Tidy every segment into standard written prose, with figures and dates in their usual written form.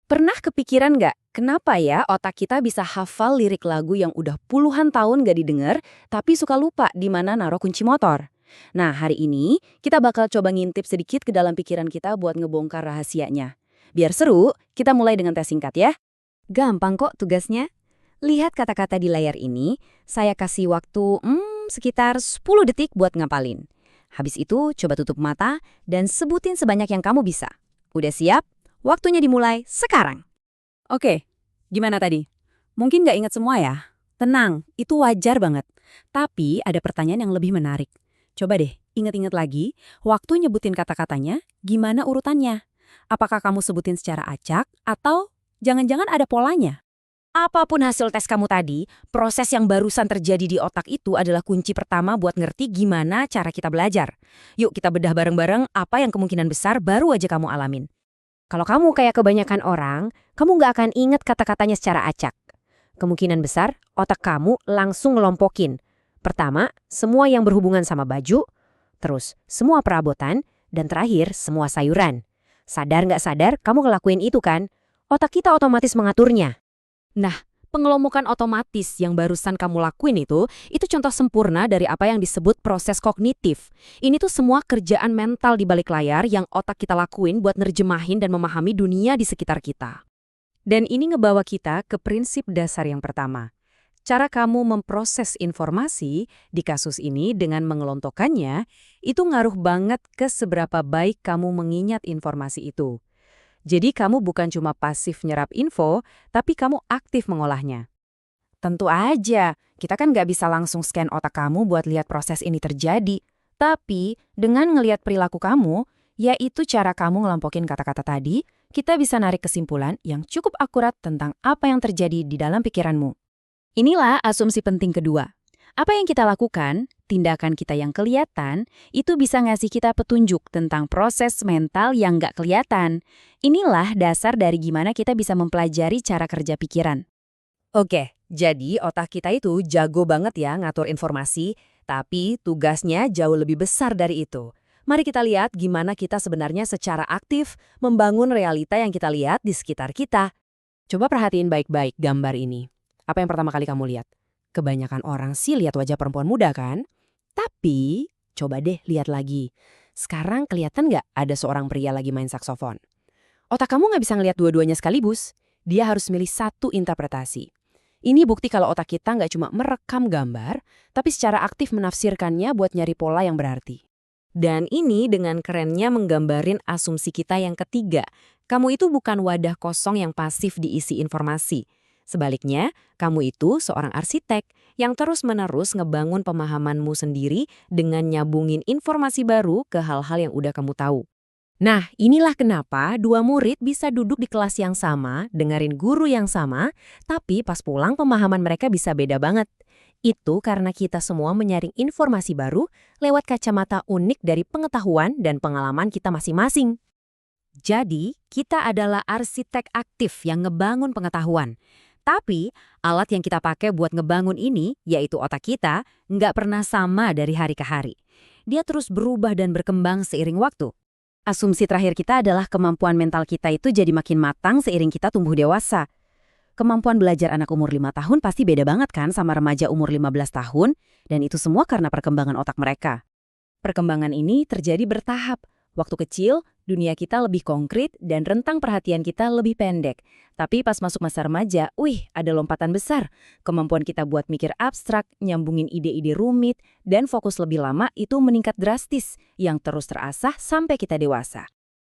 Pernah kepikiran nggak, kenapa ya otak kita bisa hafal lirik lagu yang udah puluhan tahun nggak didengar, tapi suka lupa di mana naruh kunci motor? Nah, hari ini kita bakal coba ngintip sedikit ke dalam pikiran kita buat ngebongkar rahasianya. Biar seru, kita mulai dengan tes singkat ya. Gampang kok tugasnya. Lihat kata-kata di layar ini, saya kasih waktu sekitar 10 detik buat ngapalin. Habis itu, coba tutup mata dan sebutin sebanyak yang kamu bisa. Udah siap? Waktunya dimulai sekarang. Oke, gimana tadi? Mungkin nggak ingat semua ya? Tenang, itu wajar banget. Tapi ada pertanyaan yang lebih menarik. Coba deh, ingat-ingat lagi, waktu nyebutin kata-katanya, gimana urutannya? Apakah kamu sebutin secara acak, atau jangan-jangan ada polanya? Apapun hasil tes kamu tadi, proses yang barusan terjadi di otak itu adalah kunci pertama buat ngerti gimana cara kita belajar. Yuk kita bedah bareng-bareng apa yang kemungkinan besar baru aja kamu alamin. Kalau kamu kayak kebanyakan orang, kamu nggak akan ingat kata-katanya secara acak. Kemungkinan besar, otak kamu langsung ngelompokin. Pertama, semua yang berhubungan sama baju, terus semua perabotan, dan terakhir semua sayuran. Sadar nggak sadar, kamu ngelakuin itu kan? Otak kita otomatis mengaturnya. Nah, pengelompokan otomatis yang barusan kamu lakuin itu contoh sempurna dari apa yang disebut proses kognitif. Ini tuh semua kerjaan mental di balik layar yang otak kita lakuin buat nerjemahin dan memahami dunia di sekitar kita. Dan ini ngebawa kita ke prinsip dasar yang pertama. Cara kamu memproses informasi di kasus ini dengan mengelontokkannya, itu ngaruh banget ke seberapa baik kamu mengingat informasi itu. Jadi kamu bukan cuma pasif nyerap info, tapi kamu aktif mengolahnya. Tentu aja, kita kan nggak bisa langsung scan otak kamu buat lihat proses ini terjadi. Tapi dengan ngelihat perilaku kamu, yaitu cara kamu ngelompokin kata-kata tadi, kita bisa narik kesimpulan yang cukup akurat tentang apa yang terjadi di dalam pikiranmu. Inilah asumsi penting kedua. Apa yang kita lakukan, tindakan kita yang kelihatan, itu bisa ngasih kita petunjuk tentang proses mental yang nggak kelihatan. Inilah dasar dari gimana kita bisa mempelajari cara kerja pikiran. Oke, jadi otak kita itu jago banget ya ngatur informasi, tapi tugasnya jauh lebih besar dari itu. Mari kita lihat gimana kita sebenarnya secara aktif membangun realita yang kita lihat di sekitar kita. Coba perhatiin baik-baik gambar ini. Apa yang pertama kali kamu lihat? Kebanyakan orang sih lihat wajah perempuan muda kan? Tapi, coba deh lihat lagi. Sekarang kelihatan nggak ada seorang pria lagi main saksofon? Otak kamu nggak bisa ngelihat dua-duanya sekaligus. Dia harus milih satu interpretasi. Ini bukti kalau otak kita nggak cuma merekam gambar, tapi secara aktif menafsirkannya buat nyari pola yang berarti. Dan ini dengan kerennya menggambarin asumsi kita yang ketiga. Kamu itu bukan wadah kosong yang pasif diisi informasi. Sebaliknya, kamu itu seorang arsitek yang terus-menerus ngebangun pemahamanmu sendiri dengan nyambungin informasi baru ke hal-hal yang udah kamu tahu. Nah, inilah kenapa dua murid bisa duduk di kelas yang sama, dengerin guru yang sama, tapi pas pulang pemahaman mereka bisa beda banget. Itu karena kita semua menyaring informasi baru lewat kacamata unik dari pengetahuan dan pengalaman kita masing-masing. Jadi, kita adalah arsitek aktif yang ngebangun pengetahuan. Tapi, alat yang kita pakai buat ngebangun ini, yaitu otak kita, nggak pernah sama dari hari ke hari. Dia terus berubah dan berkembang seiring waktu. Asumsi terakhir kita adalah kemampuan mental kita itu jadi makin matang seiring kita tumbuh dewasa. Kemampuan belajar anak umur 5 tahun pasti beda banget kan sama remaja umur 15 tahun, dan itu semua karena perkembangan otak mereka. Perkembangan ini terjadi bertahap. Waktu kecil, dunia kita lebih konkret dan rentang perhatian kita lebih pendek. Tapi pas masuk masa remaja, ada lompatan besar. Kemampuan kita buat mikir abstrak, nyambungin ide-ide rumit, dan fokus lebih lama itu meningkat drastis, yang terus terasah sampai kita dewasa.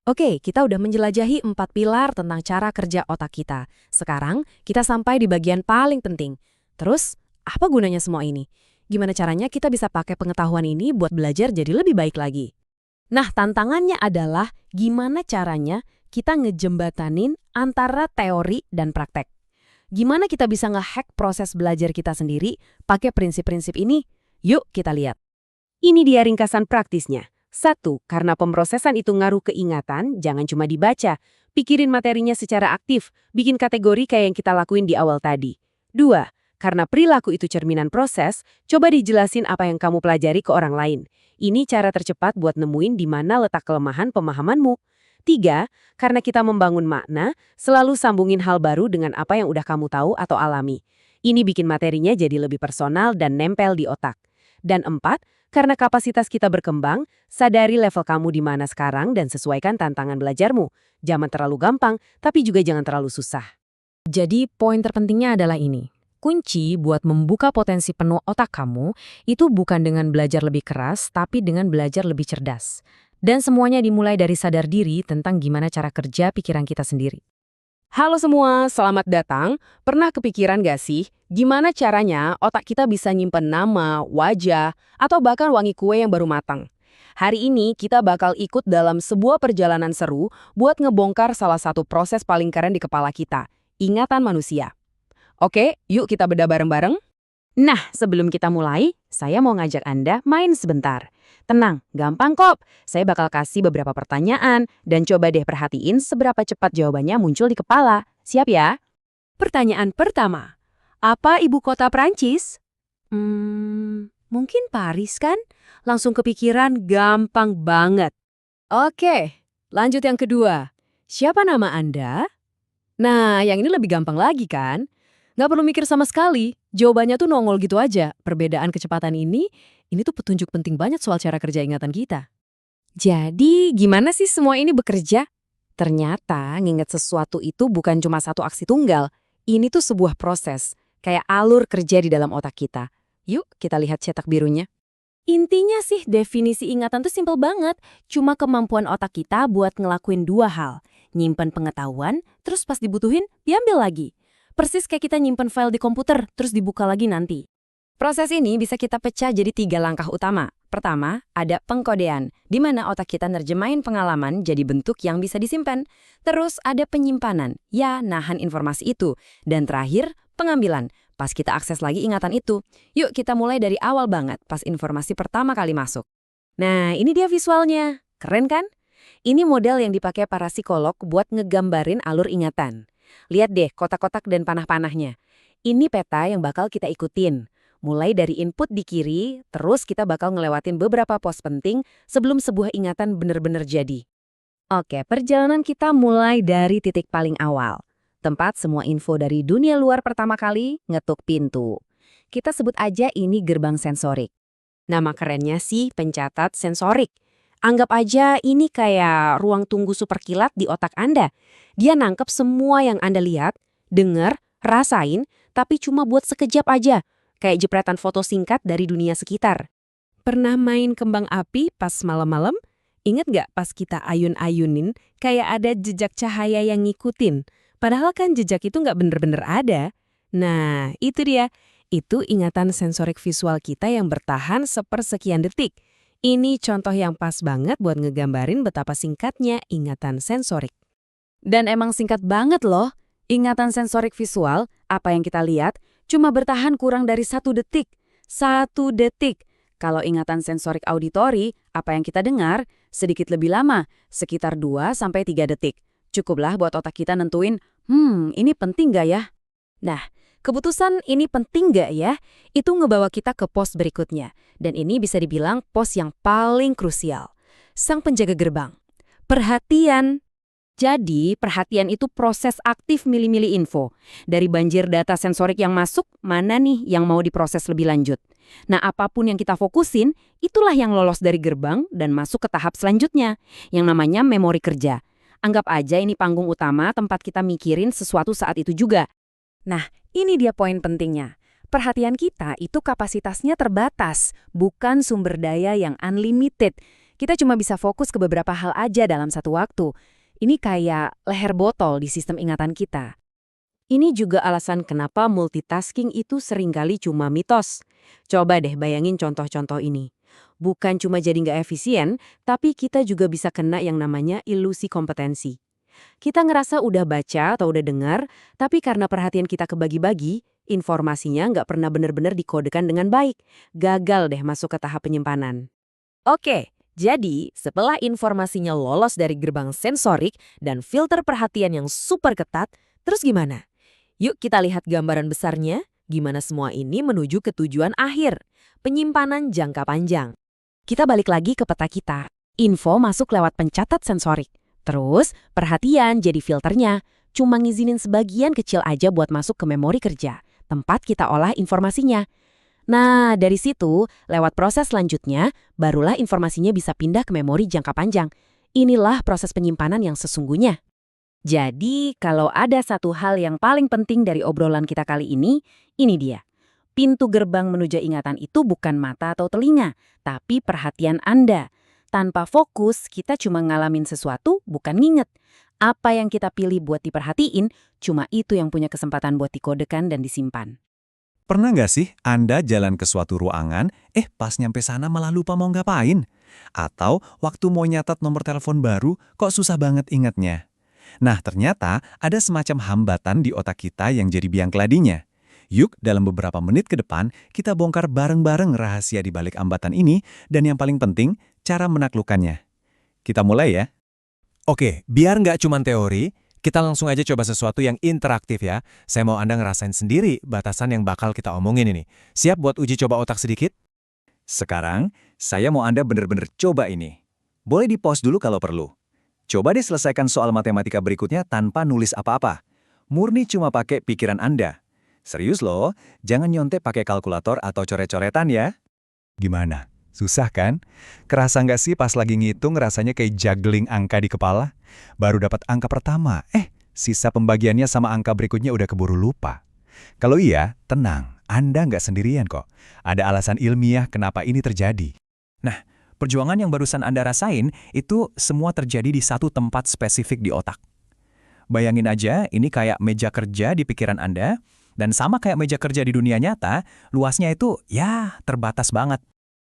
Oke, kita udah menjelajahi 4 pilar tentang cara kerja otak kita. Sekarang, kita sampai di bagian paling penting. Terus, apa gunanya semua ini? Gimana caranya kita bisa pakai pengetahuan ini buat belajar jadi lebih baik lagi? Nah, tantangannya adalah gimana caranya kita ngejembatanin antara teori dan praktek. Gimana kita bisa nge-hack proses belajar kita sendiri pakai prinsip-prinsip ini? Yuk kita lihat. Ini dia ringkasan praktisnya. 1. Karena pemrosesan itu ngaruh ke ingatan, jangan cuma dibaca. Pikirin materinya secara aktif, bikin kategori kayak yang kita lakuin di awal tadi. 2. Karena perilaku itu cerminan proses, coba dijelasin apa yang kamu pelajari ke orang lain. Ini cara tercepat buat nemuin di mana letak kelemahan pemahamanmu. 3, karena kita membangun makna, selalu sambungin hal baru dengan apa yang udah kamu tahu atau alami. Ini bikin materinya jadi lebih personal dan nempel di otak. Dan 4, karena kapasitas kita berkembang, sadari level kamu di mana sekarang dan sesuaikan tantangan belajarmu. Jangan terlalu gampang, tapi juga jangan terlalu susah. Jadi poin terpentingnya adalah ini. Kunci buat membuka potensi penuh otak kamu itu bukan dengan belajar lebih keras, tapi dengan belajar lebih cerdas. Dan semuanya dimulai dari sadar diri tentang gimana cara kerja pikiran kita sendiri. Halo semua, selamat datang. Pernah kepikiran gak sih, gimana caranya otak kita bisa nyimpen nama, wajah, atau bahkan wangi kue yang baru matang? Hari ini kita bakal ikut dalam sebuah perjalanan seru buat ngebongkar salah satu proses paling keren di kepala kita, ingatan manusia. Oke, yuk kita bedah bareng-bareng. Nah, sebelum kita mulai, saya mau ngajak Anda main sebentar. Tenang, gampang kok. Saya bakal kasih beberapa pertanyaan dan coba deh perhatiin seberapa cepat jawabannya muncul di kepala. Siap ya? Pertanyaan pertama. Apa ibu kota Prancis? Mungkin Paris kan? Langsung kepikiran gampang banget. Oke, lanjut yang kedua. Siapa nama Anda? Nah, yang ini lebih gampang lagi kan? Nggak perlu mikir sama sekali, jawabannya tuh nongol gitu aja. Perbedaan kecepatan ini tuh petunjuk penting banget soal cara kerja ingatan kita. Jadi, gimana sih semua ini bekerja? Ternyata nginget sesuatu itu bukan cuma satu aksi tunggal. Ini tuh sebuah proses, kayak alur kerja di dalam otak kita. Yuk, kita lihat cetak birunya. Intinya sih, definisi ingatan tuh simpel banget. Cuma kemampuan otak kita buat ngelakuin dua hal. Nyimpen pengetahuan, terus pas dibutuhin, diambil lagi. Persis kayak kita nyimpen file di komputer, terus dibuka lagi nanti. Proses ini bisa kita pecah jadi 3 langkah utama. Pertama, ada pengkodean, di mana otak kita nerjemahin pengalaman jadi bentuk yang bisa disimpan. Terus ada penyimpanan, ya nahan informasi itu. Dan terakhir, pengambilan, pas kita akses lagi ingatan itu. Yuk kita mulai dari awal banget, pas informasi pertama kali masuk. Nah, ini dia visualnya. Keren kan? Ini model yang dipakai para psikolog buat ngegambarin alur ingatan. Lihat deh kotak-kotak dan panah-panahnya. Ini peta yang bakal kita ikutin. Mulai dari input di kiri, terus kita bakal ngelewatin beberapa pos penting sebelum sebuah ingatan benar-benar jadi. Oke, perjalanan kita mulai dari titik paling awal. Tempat semua info dari dunia luar pertama kali ngetuk pintu. Kita sebut aja ini gerbang sensorik. Nama kerennya sih pencatat sensorik. Anggap aja ini kayak ruang tunggu super kilat di otak Anda. Dia nangkep semua yang Anda lihat, dengar, rasain, tapi cuma buat sekejap aja. Kayak jepretan foto singkat dari dunia sekitar. Pernah main kembang api pas malam-malam? Ingat nggak pas kita ayun-ayunin, kayak ada jejak cahaya yang ngikutin? Padahal kan jejak itu nggak bener-bener ada. Nah, itu dia. Itu ingatan sensorik visual kita yang bertahan sepersekian detik. Ini contoh yang pas banget buat ngegambarin betapa singkatnya ingatan sensorik. Dan emang singkat banget loh. Ingatan sensorik visual, apa yang kita lihat, cuma bertahan kurang dari 1 detik. 1 detik. Kalau ingatan sensorik auditori, apa yang kita dengar, sedikit lebih lama, sekitar 2-3 detik. Cukuplah buat otak kita nentuin, ini penting nggak ya? Nah, keputusan ini penting nggak ya, itu ngebawa kita ke pos berikutnya. Dan ini bisa dibilang pos yang paling krusial. Sang penjaga gerbang. Perhatian. Jadi, perhatian itu proses aktif milih-milih info. Dari banjir data sensorik yang masuk, mana nih yang mau diproses lebih lanjut. Nah, apapun yang kita fokusin, itulah yang lolos dari gerbang dan masuk ke tahap selanjutnya, yang namanya memori kerja. Anggap aja ini panggung utama tempat kita mikirin sesuatu saat itu juga. Nah, ini dia poin pentingnya. Perhatian kita itu kapasitasnya terbatas, bukan sumber daya yang unlimited. Kita cuma bisa fokus ke beberapa hal aja dalam satu waktu. Ini kayak leher botol di sistem ingatan kita. Ini juga alasan kenapa multitasking itu seringkali cuma mitos. Coba deh bayangin contoh-contoh ini. Bukan cuma jadi nggak efisien, tapi kita juga bisa kena yang namanya ilusi kompetensi. Kita ngerasa udah baca atau udah dengar, tapi karena perhatian kita kebagi-bagi, informasinya nggak pernah benar-benar dikodekan dengan baik. Gagal deh masuk ke tahap penyimpanan. Oke. Jadi, setelah informasinya lolos dari gerbang sensorik dan filter perhatian yang super ketat, terus gimana? Yuk kita lihat gambaran besarnya, gimana semua ini menuju ke tujuan akhir, penyimpanan jangka panjang. Kita balik lagi ke peta kita. Info masuk lewat pencatat sensorik. Terus, perhatian jadi filternya. Cuma ngizinin sebagian kecil aja buat masuk ke memori kerja, tempat kita olah informasinya. Nah, dari situ, lewat proses selanjutnya, barulah informasinya bisa pindah ke memori jangka panjang. Inilah proses penyimpanan yang sesungguhnya. Jadi, kalau ada satu hal yang paling penting dari obrolan kita kali ini dia. Pintu gerbang menuju ingatan itu bukan mata atau telinga, tapi perhatian Anda. Tanpa fokus, kita cuma ngalamin sesuatu, bukan nginget. Apa yang kita pilih buat diperhatiin, cuma itu yang punya kesempatan buat dikodekan dan disimpan. Pernah nggak sih Anda jalan ke suatu ruangan, pas nyampe sana malah lupa mau ngapain? Atau waktu mau nyatat nomor telepon baru, kok susah banget ingatnya? Nah, ternyata ada semacam hambatan di otak kita yang jadi biang keladinya. Yuk, dalam beberapa menit ke depan, kita bongkar bareng-bareng rahasia di balik hambatan ini, dan yang paling penting, cara menaklukkannya. Kita mulai ya. Oke, biar nggak cuma teori, kita langsung aja coba sesuatu yang interaktif ya. Saya mau Anda ngerasain sendiri batasan yang bakal kita omongin ini. Siap buat uji coba otak sedikit? Sekarang, saya mau Anda bener-bener coba ini. Boleh di-pause dulu kalau perlu. Coba deh selesaikan soal matematika berikutnya tanpa nulis apa-apa. Murni cuma pakai pikiran Anda. Serius loh, jangan nyontek pakai kalkulator atau coret-coretan ya. Gimana? Susah kan? Kerasa nggak sih pas lagi ngitung rasanya kayak juggling angka di kepala? Baru dapat angka pertama, sisa pembagiannya sama angka berikutnya udah keburu lupa. Kalau iya, tenang, Anda nggak sendirian kok. Ada alasan ilmiah kenapa ini terjadi. Nah, perjuangan yang barusan Anda rasain itu semua terjadi di satu tempat spesifik di otak. Bayangin aja, ini kayak meja kerja di pikiran Anda, dan sama kayak meja kerja di dunia nyata, luasnya itu ya terbatas banget.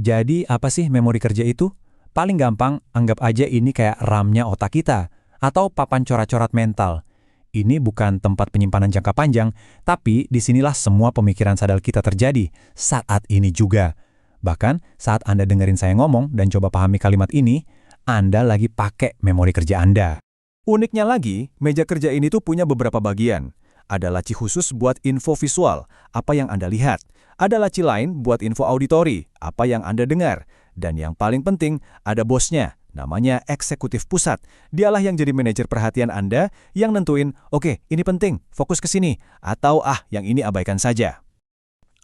Jadi apa sih memori kerja itu? Paling gampang, anggap aja ini kayak RAM-nya otak kita, atau papan corat-corat mental. Ini bukan tempat penyimpanan jangka panjang, tapi disinilah semua pemikiran sadar kita terjadi, saat ini juga. Bahkan saat Anda dengerin saya ngomong dan coba pahami kalimat ini, Anda lagi pakai memori kerja Anda. Uniknya lagi, meja kerja ini tuh punya beberapa bagian. Ada laci khusus buat info visual, apa yang Anda lihat. Ada laci lain buat info auditori, apa yang Anda dengar. Dan yang paling penting, ada bosnya, namanya eksekutif pusat. Dialah yang jadi manajer perhatian Anda, yang nentuin, oke, ini penting, fokus ke sini. Atau yang ini abaikan saja.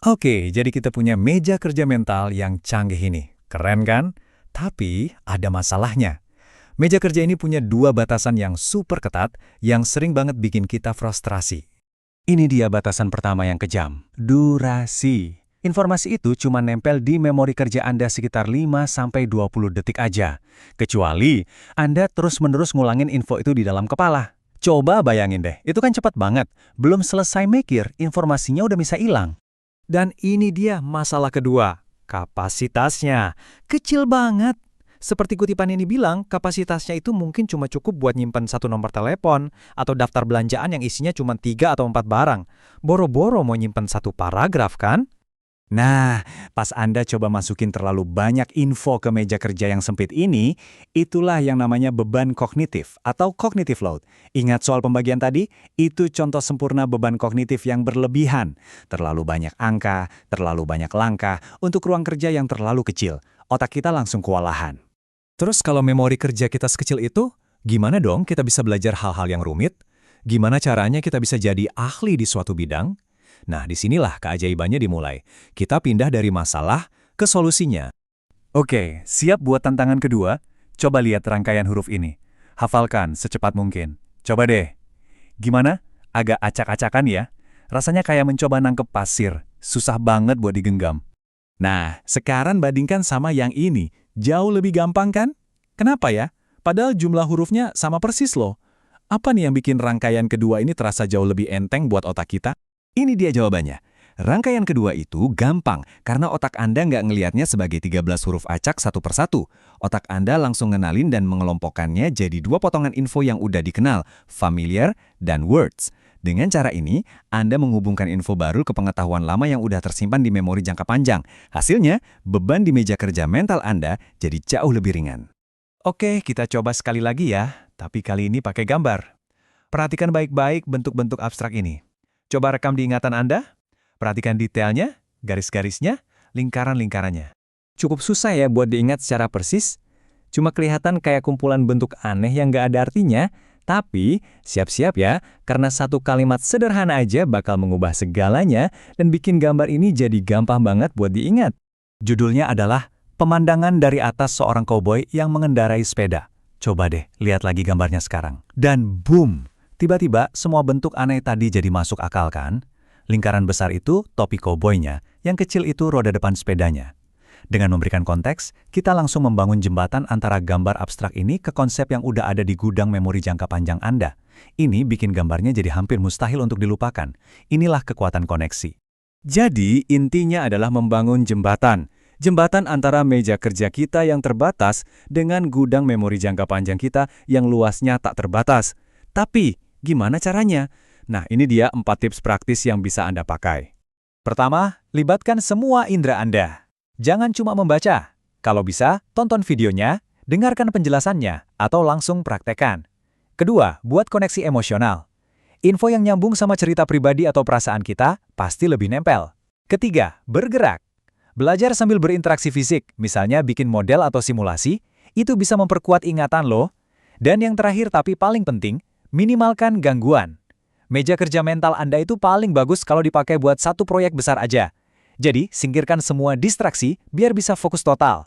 Oke, jadi kita punya meja kerja mental yang canggih ini. Keren kan? Tapi ada masalahnya. Meja kerja ini punya dua batasan yang super ketat, yang sering banget bikin kita frustrasi. Ini dia batasan pertama yang kejam, durasi. Informasi itu cuma nempel di memori kerja Anda sekitar 5-20 detik aja. Kecuali Anda terus-menerus ngulangin info itu di dalam kepala. Coba bayangin deh, itu kan cepat banget. Belum selesai mikir, informasinya udah bisa hilang. Dan ini dia masalah kedua, kapasitasnya. Kecil banget. Seperti kutipan ini bilang, kapasitasnya itu mungkin cuma cukup buat nyimpen satu nomor telepon atau daftar belanjaan yang isinya cuma 3 atau 4 barang. Boro-boro mau nyimpen satu paragraf kan? Nah, pas Anda coba masukin terlalu banyak info ke meja kerja yang sempit ini, itulah yang namanya beban kognitif atau cognitive load. Ingat soal pembagian tadi? Itu contoh sempurna beban kognitif yang berlebihan. Terlalu banyak angka, terlalu banyak langkah untuk ruang kerja yang terlalu kecil. Otak kita langsung kewalahan. Terus kalau memori kerja kita sekecil itu, gimana dong kita bisa belajar hal-hal yang rumit? Gimana caranya kita bisa jadi ahli di suatu bidang? Nah, disinilah keajaibannya dimulai. Kita pindah dari masalah ke solusinya. Oke, siap buat tantangan kedua? Coba lihat rangkaian huruf ini. Hafalkan secepat mungkin. Coba deh. Gimana? Agak acak-acakan ya? Rasanya kayak mencoba nangkep pasir. Susah banget buat digenggam. Nah, sekarang bandingkan sama yang ini. Jauh lebih gampang kan? Kenapa ya? Padahal jumlah hurufnya sama persis loh. Apa nih yang bikin rangkaian kedua ini terasa jauh lebih enteng buat otak kita? Ini dia jawabannya. Rangkaian kedua itu gampang karena otak Anda nggak ngelihatnya sebagai 13 huruf acak satu persatu. Otak Anda langsung ngenalin dan mengelompokkannya jadi 2 potongan info yang udah dikenal, familiar dan words. Dengan cara ini, Anda menghubungkan info baru ke pengetahuan lama yang udah tersimpan di memori jangka panjang. Hasilnya, beban di meja kerja mental Anda jadi jauh lebih ringan. Oke, kita coba sekali lagi ya, tapi kali ini pakai gambar. Perhatikan baik-baik bentuk-bentuk abstrak ini. Coba rekam di ingatan Anda. Perhatikan detailnya, garis-garisnya, lingkaran-lingkarannya. Cukup susah ya buat diingat secara persis. cuma kelihatan kayak kumpulan bentuk aneh yang nggak ada artinya, tapi siap-siap ya, karena satu kalimat sederhana aja bakal mengubah segalanya dan bikin gambar ini jadi gampang banget buat diingat. Judulnya adalah Pemandangan dari atas seorang koboi yang mengendarai sepeda. Coba deh, lihat lagi gambarnya sekarang. Dan boom! Tiba-tiba semua bentuk aneh tadi jadi masuk akal kan? Lingkaran besar itu topi koboinya, yang kecil itu roda depan sepedanya. Dengan memberikan konteks, kita langsung membangun jembatan antara gambar abstrak ini ke konsep yang udah ada di gudang memori jangka panjang Anda. Ini bikin gambarnya jadi hampir mustahil untuk dilupakan. Inilah kekuatan koneksi. Jadi, intinya adalah membangun jembatan. Jembatan antara meja kerja kita yang terbatas dengan gudang memori jangka panjang kita yang luasnya tak terbatas. Tapi, gimana caranya? Nah, ini dia 4 tips praktis yang bisa Anda pakai. Pertama, libatkan semua indera Anda. Jangan cuma membaca. Kalau bisa, tonton videonya, dengarkan penjelasannya, atau langsung praktekkan. Kedua, buat koneksi emosional. Info yang nyambung sama cerita pribadi atau perasaan kita pasti lebih nempel. Ketiga, bergerak. Belajar sambil berinteraksi fisik, misalnya bikin model atau simulasi, itu bisa memperkuat ingatan loh. Dan yang terakhir tapi paling penting, minimalkan gangguan. Meja kerja mental Anda itu paling bagus kalau dipakai buat satu proyek besar aja. Jadi, singkirkan semua distraksi biar bisa fokus total.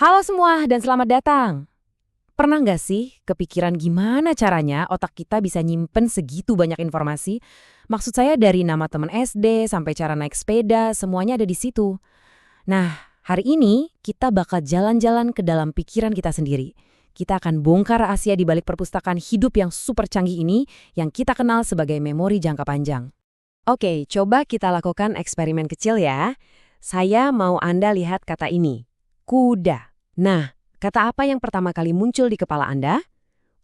Halo semua dan selamat datang. Pernah nggak sih kepikiran gimana caranya otak kita bisa nyimpen segitu banyak informasi? Maksud saya dari nama teman SD sampai cara naik sepeda, semuanya ada di situ. Nah, hari ini kita bakal jalan-jalan ke dalam pikiran kita sendiri. Kita akan bongkar rahasia di balik perpustakaan hidup yang super canggih ini yang kita kenal sebagai memori jangka panjang. Oke, coba kita lakukan eksperimen kecil ya. Saya mau Anda lihat kata ini, kuda. Nah, kata apa yang pertama kali muncul di kepala Anda?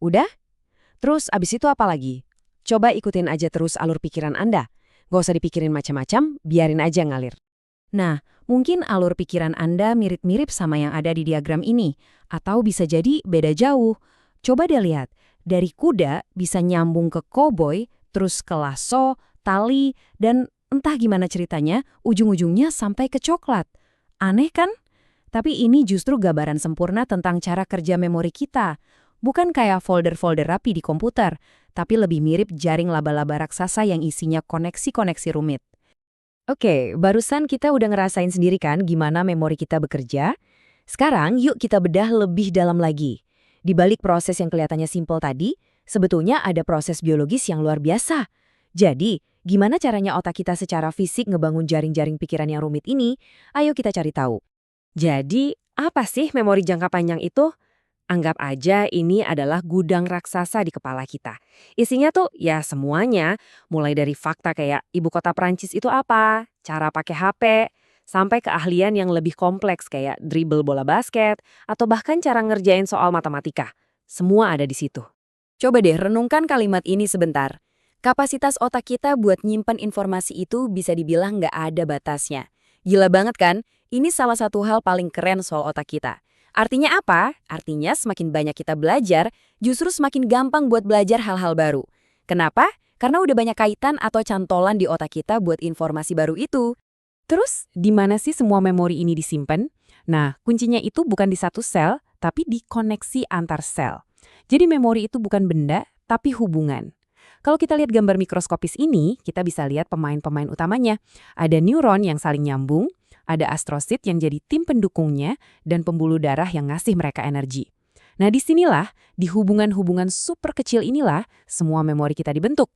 Udah? Terus abis itu apa lagi? Coba ikutin aja terus alur pikiran Anda. Gak usah dipikirin macam-macam, biarin aja ngalir. Nah, mungkin alur pikiran Anda mirip-mirip sama yang ada di diagram ini, atau bisa jadi beda jauh. Coba deh lihat, dari kuda bisa nyambung ke koboi, terus ke lasso, tali, dan entah gimana ceritanya, ujung-ujungnya sampai ke coklat. Aneh kan? Tapi ini justru gambaran sempurna tentang cara kerja memori kita. Bukan kayak folder-folder rapi di komputer, tapi lebih mirip jaring laba-laba raksasa yang isinya koneksi-koneksi rumit. Oke, barusan kita udah ngerasain sendiri kan gimana memori kita bekerja? Sekarang yuk kita bedah lebih dalam lagi. Di balik proses yang kelihatannya simpel tadi, sebetulnya ada proses biologis yang luar biasa. Jadi, gimana caranya otak kita secara fisik ngebangun jaring-jaring pikiran yang rumit ini? Ayo kita cari tahu. Jadi, apa sih memori jangka panjang itu? Anggap aja ini adalah gudang raksasa di kepala kita. Isinya tuh ya semuanya, mulai dari fakta kayak ibu kota Prancis itu apa, cara pakai HP, sampai keahlian yang lebih kompleks kayak dribble bola basket, atau bahkan cara ngerjain soal matematika. Semua ada di situ. Coba deh renungkan kalimat ini sebentar. Kapasitas otak kita buat nyimpan informasi itu bisa dibilang nggak ada batasnya. Gila banget kan? Ini salah satu hal paling keren soal otak kita. Artinya apa? Artinya semakin banyak kita belajar, justru semakin gampang buat belajar hal-hal baru. Kenapa? Karena udah banyak kaitan atau cantolan di otak kita buat informasi baru itu. Terus, di mana sih semua memori ini disimpan? Nah, kuncinya itu bukan di satu sel, tapi di koneksi antar sel. Jadi memori itu bukan benda, tapi hubungan. Kalau kita lihat gambar mikroskopis ini, kita bisa lihat pemain-pemain utamanya. Ada neuron yang saling nyambung, ada astrosit yang jadi tim pendukungnya, dan pembuluh darah yang ngasih mereka energi. Nah disinilah, di hubungan-hubungan super kecil inilah, semua memori kita dibentuk.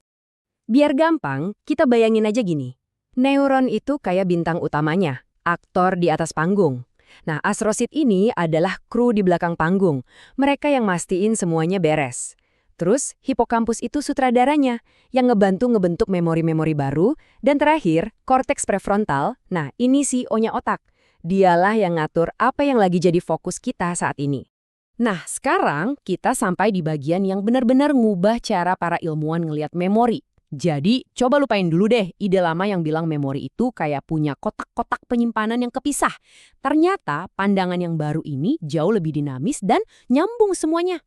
Biar gampang, kita bayangin aja gini. Neuron itu kayak bintang utamanya, aktor di atas panggung. Nah astrosit ini adalah kru di belakang panggung, mereka yang mastiin semuanya beres. Terus, hipokampus itu sutradaranya, yang ngebentuk memori-memori baru, dan terakhir, korteks prefrontal, nah ini CEO-nya otak. Dialah yang ngatur apa yang lagi jadi fokus kita saat ini. Nah, sekarang kita sampai di bagian yang benar-benar ngubah cara para ilmuwan ngelihat memori. Jadi, coba lupain dulu deh ide lama yang bilang memori itu kayak punya kotak-kotak penyimpanan yang kepisah. Ternyata, pandangan yang baru ini jauh lebih dinamis dan nyambung semuanya.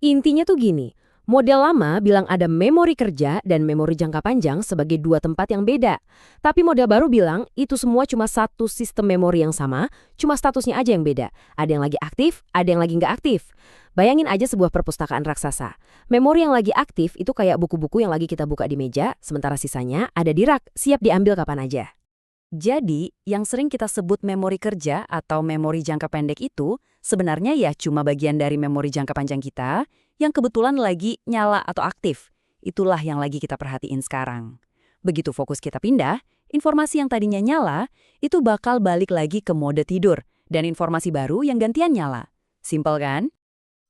Intinya tuh gini, Model lama bilang ada memori kerja dan memori jangka panjang sebagai dua tempat yang beda. Tapi model baru bilang itu semua cuma satu sistem memori yang sama, cuma statusnya aja yang beda. Ada yang lagi aktif, ada yang lagi nggak aktif. Bayangin aja sebuah perpustakaan raksasa. Memori yang lagi aktif itu kayak buku-buku yang lagi kita buka di meja, sementara sisanya ada di rak, siap diambil kapan aja. Jadi, yang sering kita sebut memori kerja atau memori jangka pendek itu sebenarnya ya cuma bagian dari memori jangka panjang kita yang kebetulan lagi nyala atau aktif. Itulah yang lagi kita perhatiin sekarang. Begitu fokus kita pindah, informasi yang tadinya nyala itu bakal balik lagi ke mode tidur dan informasi baru yang gantian nyala. Simpel kan?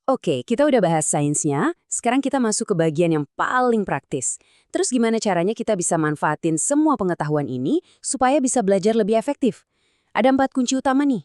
Oke, kita udah bahas sainsnya, sekarang kita masuk ke bagian yang paling praktis. Terus gimana caranya kita bisa manfaatin semua pengetahuan ini supaya bisa belajar lebih efektif? Ada 4 kunci utama nih.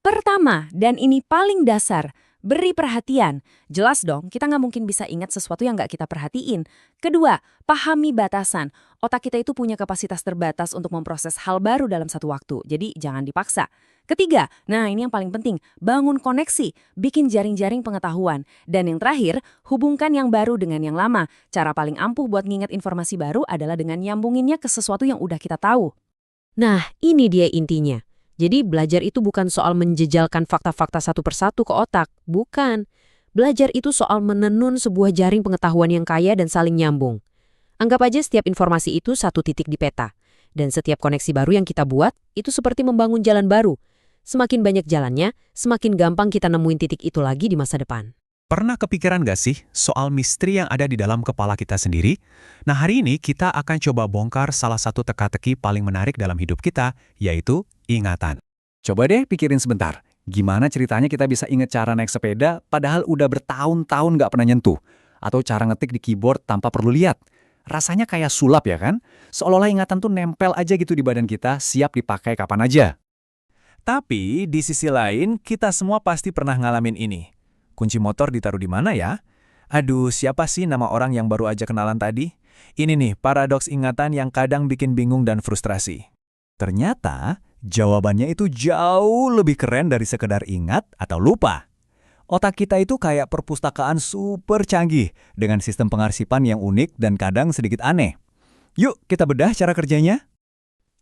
Pertama, dan ini paling dasar, beri perhatian. Jelas dong, kita nggak mungkin bisa ingat sesuatu yang nggak kita perhatiin. Kedua, pahami batasan. Otak kita itu punya kapasitas terbatas untuk memproses hal baru dalam satu waktu, jadi jangan dipaksa. Ketiga, nah ini yang paling penting, bangun koneksi, bikin jaring-jaring pengetahuan. Dan yang terakhir, hubungkan yang baru dengan yang lama. Cara paling ampuh buat nginget informasi baru adalah dengan nyambunginnya ke sesuatu yang udah kita tahu. Nah, ini dia intinya. Jadi belajar itu bukan soal menjejalkan fakta-fakta satu persatu ke otak, bukan. Belajar itu soal menenun sebuah jaring pengetahuan yang kaya dan saling nyambung. Anggap aja setiap informasi itu satu titik di peta. Dan setiap koneksi baru yang kita buat, itu seperti membangun jalan baru. Semakin banyak jalannya, semakin gampang kita nemuin titik itu lagi di masa depan. Pernah kepikiran gak sih soal misteri yang ada di dalam kepala kita sendiri? Nah, hari ini kita akan coba bongkar salah satu teka-teki paling menarik dalam hidup kita, yaitu ingatan. Coba deh pikirin sebentar, gimana ceritanya kita bisa ingat cara naik sepeda padahal udah bertahun-tahun gak pernah nyentuh? Atau cara ngetik di keyboard tanpa perlu lihat? Rasanya kayak sulap ya kan? Seolah-olah ingatan tuh nempel aja gitu di badan kita, siap dipakai kapan aja. Tapi di sisi lain, kita semua pasti pernah ngalamin ini. Kunci motor ditaruh di mana ya? Aduh, siapa sih nama orang yang baru aja kenalan tadi? Ini nih, paradoks ingatan yang kadang bikin bingung dan frustrasi. Ternyata, jawabannya itu jauh lebih keren dari sekedar ingat atau lupa. Otak kita itu kayak perpustakaan super canggih, dengan sistem pengarsipan yang unik dan kadang sedikit aneh. Yuk, kita bedah cara kerjanya.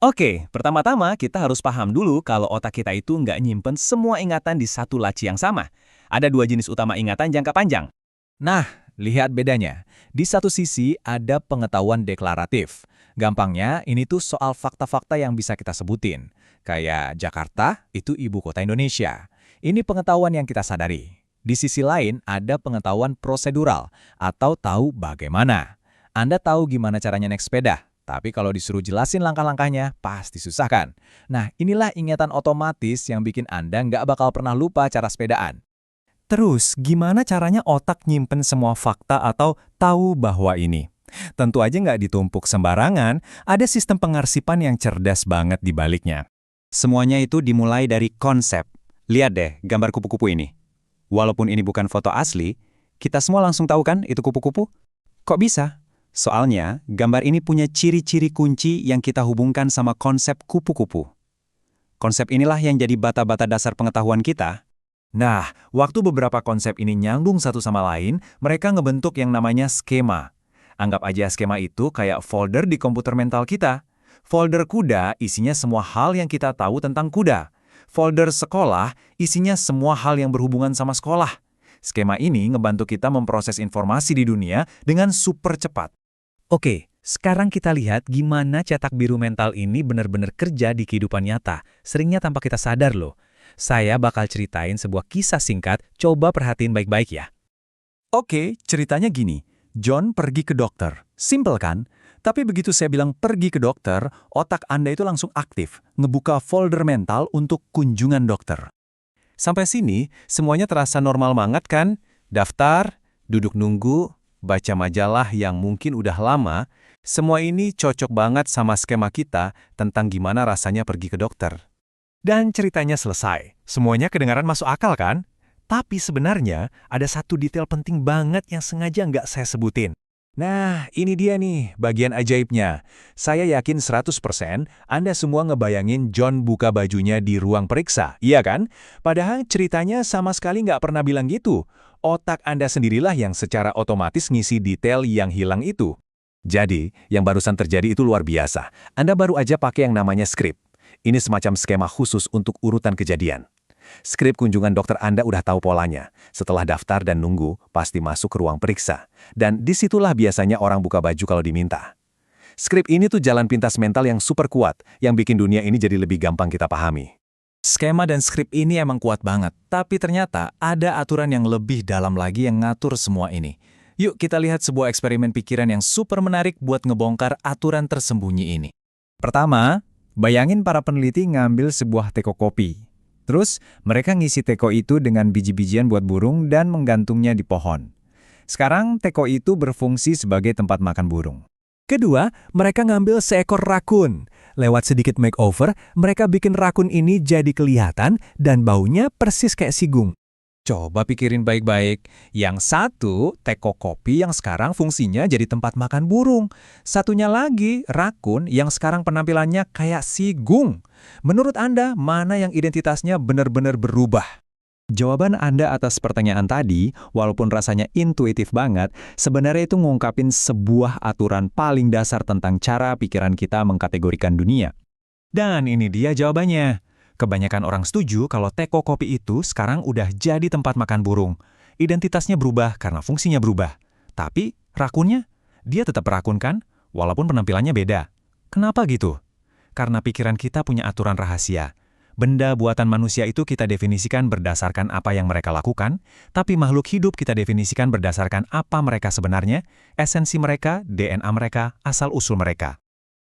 Oke, pertama-tama kita harus paham dulu kalau otak kita itu nggak nyimpen semua ingatan di satu laci yang sama. Ada 2 jenis utama ingatan jangka panjang. Nah, lihat bedanya. Di satu sisi ada pengetahuan deklaratif. Gampangnya, ini tuh soal fakta-fakta yang bisa kita sebutin. Kayak Jakarta, itu ibu kota Indonesia. Ini pengetahuan yang kita sadari. Di sisi lain ada pengetahuan prosedural atau tahu bagaimana. Anda tahu gimana caranya naik sepeda. Tapi kalau disuruh jelasin langkah-langkahnya, pasti susah kan? Nah, inilah ingatan otomatis yang bikin Anda nggak bakal pernah lupa cara sepedaan. Terus, gimana caranya otak nyimpen semua fakta atau tahu bahwa ini? Tentu aja nggak ditumpuk sembarangan, ada sistem pengarsipan yang cerdas banget di baliknya. Semuanya itu dimulai dari konsep. Lihat deh gambar kupu-kupu ini. Walaupun ini bukan foto asli, kita semua langsung tahu kan itu kupu-kupu? Kok bisa? Soalnya, gambar ini punya ciri-ciri kunci yang kita hubungkan sama konsep kupu-kupu. Konsep inilah yang jadi bata-bata dasar pengetahuan kita. Nah, waktu beberapa konsep ini nyambung satu sama lain, mereka ngebentuk yang namanya skema. Anggap aja skema itu kayak folder di komputer mental kita. Folder kuda isinya semua hal yang kita tahu tentang kuda. Folder sekolah isinya semua hal yang berhubungan sama sekolah. Skema ini ngebantu kita memproses informasi di dunia dengan super cepat. Oke, sekarang kita lihat gimana cetak biru mental ini benar-benar kerja di kehidupan nyata. Seringnya tanpa kita sadar loh. Saya bakal ceritain sebuah kisah singkat, coba perhatiin baik-baik ya. Oke, ceritanya gini. John pergi ke dokter. Simple kan? Tapi begitu saya bilang pergi ke dokter, otak Anda itu langsung aktif, ngebuka folder mental untuk kunjungan dokter. Sampai sini, semuanya terasa normal banget kan? Daftar, duduk nunggu, baca majalah yang mungkin udah lama, semua ini cocok banget sama skema kita tentang gimana rasanya pergi ke dokter. Dan ceritanya selesai. Semuanya kedengaran masuk akal kan? Tapi sebenarnya ada satu detail penting banget yang sengaja nggak saya sebutin. Nah, ini dia nih bagian ajaibnya. Saya yakin 100% Anda semua ngebayangin John buka bajunya di ruang periksa, iya kan? Padahal ceritanya sama sekali nggak pernah bilang gitu. otak Anda sendirilah yang secara otomatis ngisi detail yang hilang itu. Jadi, yang barusan terjadi itu luar biasa. Anda baru aja pakai yang namanya skrip. Ini semacam skema khusus untuk urutan kejadian. Skrip kunjungan dokter Anda udah tahu polanya. Setelah daftar dan nunggu, pasti masuk ke ruang periksa. Dan disitulah biasanya orang buka baju kalau diminta. Skrip ini tuh jalan pintas mental yang super kuat, yang bikin dunia ini jadi lebih gampang kita pahami. Skema dan skrip ini emang kuat banget, tapi ternyata ada aturan yang lebih dalam lagi yang ngatur semua ini. Yuk kita lihat sebuah eksperimen pikiran yang super menarik buat ngebongkar aturan tersembunyi ini. Pertama, bayangin para peneliti ngambil sebuah teko kopi. Terus, mereka ngisi teko itu dengan biji-bijian buat burung dan menggantungnya di pohon. Sekarang, teko itu berfungsi sebagai tempat makan burung. Kedua, mereka ngambil seekor rakun. Lewat sedikit makeover, mereka bikin rakun ini jadi kelihatan dan baunya persis kayak sigung. Coba pikirin baik-baik. Yang satu, teko kopi yang sekarang fungsinya jadi tempat makan burung. Satunya lagi, rakun yang sekarang penampilannya kayak sigung. Menurut Anda, mana yang identitasnya benar-benar berubah? Jawaban Anda atas pertanyaan tadi, walaupun rasanya intuitif banget, sebenarnya itu ngungkapin sebuah aturan paling dasar tentang cara pikiran kita mengkategorikan dunia. Dan ini dia jawabannya. Kebanyakan orang setuju kalau teko kopi itu sekarang udah jadi tempat makan burung. Identitasnya berubah karena fungsinya berubah. Tapi rakunnya, dia tetap rakun kan? Walaupun penampilannya beda. Kenapa gitu? Karena pikiran kita punya aturan rahasia. Benda buatan manusia itu kita definisikan berdasarkan apa yang mereka lakukan, tapi makhluk hidup kita definisikan berdasarkan apa mereka sebenarnya, esensi mereka, DNA mereka, asal-usul mereka.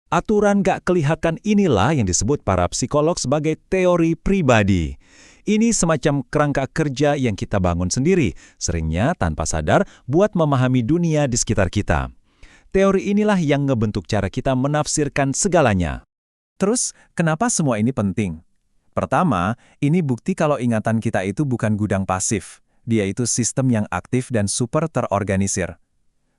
Aturan gak kelihatan inilah yang disebut para psikolog sebagai teori pribadi. Ini semacam kerangka kerja yang kita bangun sendiri, seringnya tanpa sadar buat memahami dunia di sekitar kita. Teori inilah yang ngebentuk cara kita menafsirkan segalanya. Terus, kenapa semua ini penting? Pertama, ini bukti kalau ingatan kita itu bukan gudang pasif. Dia itu sistem yang aktif dan super terorganisir.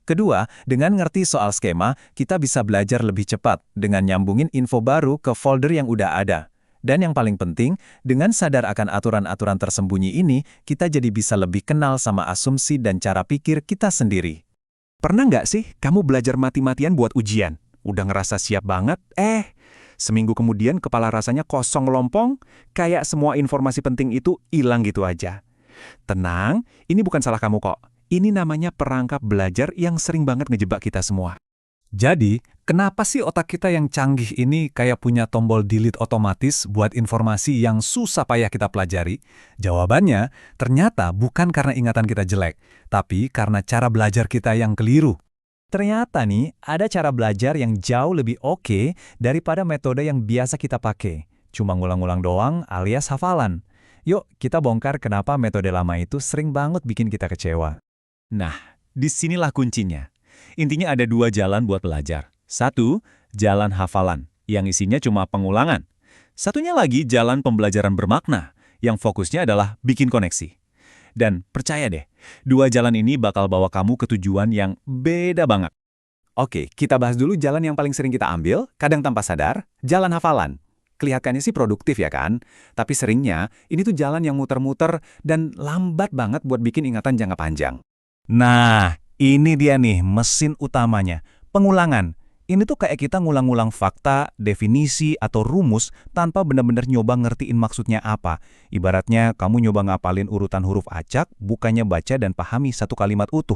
Kedua, dengan ngerti soal skema, kita bisa belajar lebih cepat dengan nyambungin info baru ke folder yang udah ada. Dan yang paling penting, dengan sadar akan aturan-aturan tersembunyi ini, kita jadi bisa lebih kenal sama asumsi dan cara pikir kita sendiri. Pernah nggak sih kamu belajar mati-matian buat ujian? Udah ngerasa siap banget? Seminggu kemudian kepala rasanya kosong lompong, kayak semua informasi penting itu hilang gitu aja. Tenang, ini bukan salah kamu kok. Ini namanya perangkap belajar yang sering banget ngejebak kita semua. Jadi, kenapa sih otak kita yang canggih ini kayak punya tombol delete otomatis buat informasi yang susah payah kita pelajari? Jawabannya, ternyata bukan karena ingatan kita jelek, tapi karena cara belajar kita yang keliru. Ternyata nih, ada cara belajar yang jauh lebih oke daripada metode yang biasa kita pakai. Cuma ngulang-ngulang doang alias hafalan. Yuk, kita bongkar kenapa metode lama itu sering banget bikin kita kecewa. Nah, disinilah kuncinya. Intinya ada dua jalan buat belajar. Satu, jalan hafalan, yang isinya cuma pengulangan. Satunya lagi jalan pembelajaran bermakna, yang fokusnya adalah bikin koneksi. Dan percaya deh, dua jalan ini bakal bawa kamu ke tujuan yang beda banget. Oke, kita bahas dulu jalan yang paling sering kita ambil, kadang tanpa sadar, jalan hafalan. Kelihatannya sih produktif ya kan? Tapi seringnya, ini tuh jalan yang muter-muter dan lambat banget buat bikin ingatan jangka panjang. Nah, ini dia nih mesin utamanya, pengulangan. Ini tuh kayak kita ngulang-ngulang fakta, definisi, atau rumus tanpa benar-benar nyoba ngertiin maksudnya apa. Ibaratnya kamu nyoba ngapalin urutan huruf acak, bukannya baca dan pahami satu kalimat utuh.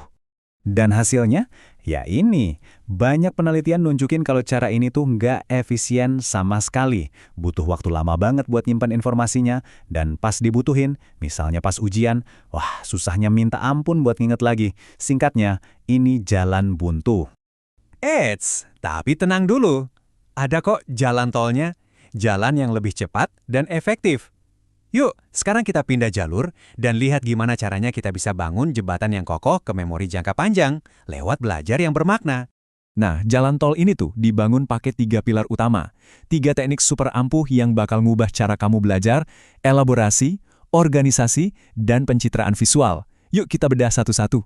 Dan hasilnya? Ya ini, banyak penelitian nunjukin kalau cara ini tuh nggak efisien sama sekali. Butuh waktu lama banget buat nyimpan informasinya, dan pas dibutuhin, misalnya pas ujian, wah susahnya minta ampun buat nginget lagi. Singkatnya, ini jalan buntu. Tapi tenang dulu. Ada kok jalan tolnya, jalan yang lebih cepat dan efektif. Yuk, sekarang kita pindah jalur dan lihat gimana caranya kita bisa bangun jembatan yang kokoh ke memori jangka panjang lewat belajar yang bermakna. Nah, jalan tol ini tuh dibangun pakai 3 pilar utama. 3 teknik super ampuh yang bakal ngubah cara kamu belajar, elaborasi, organisasi, dan pencitraan visual. Yuk kita bedah satu-satu.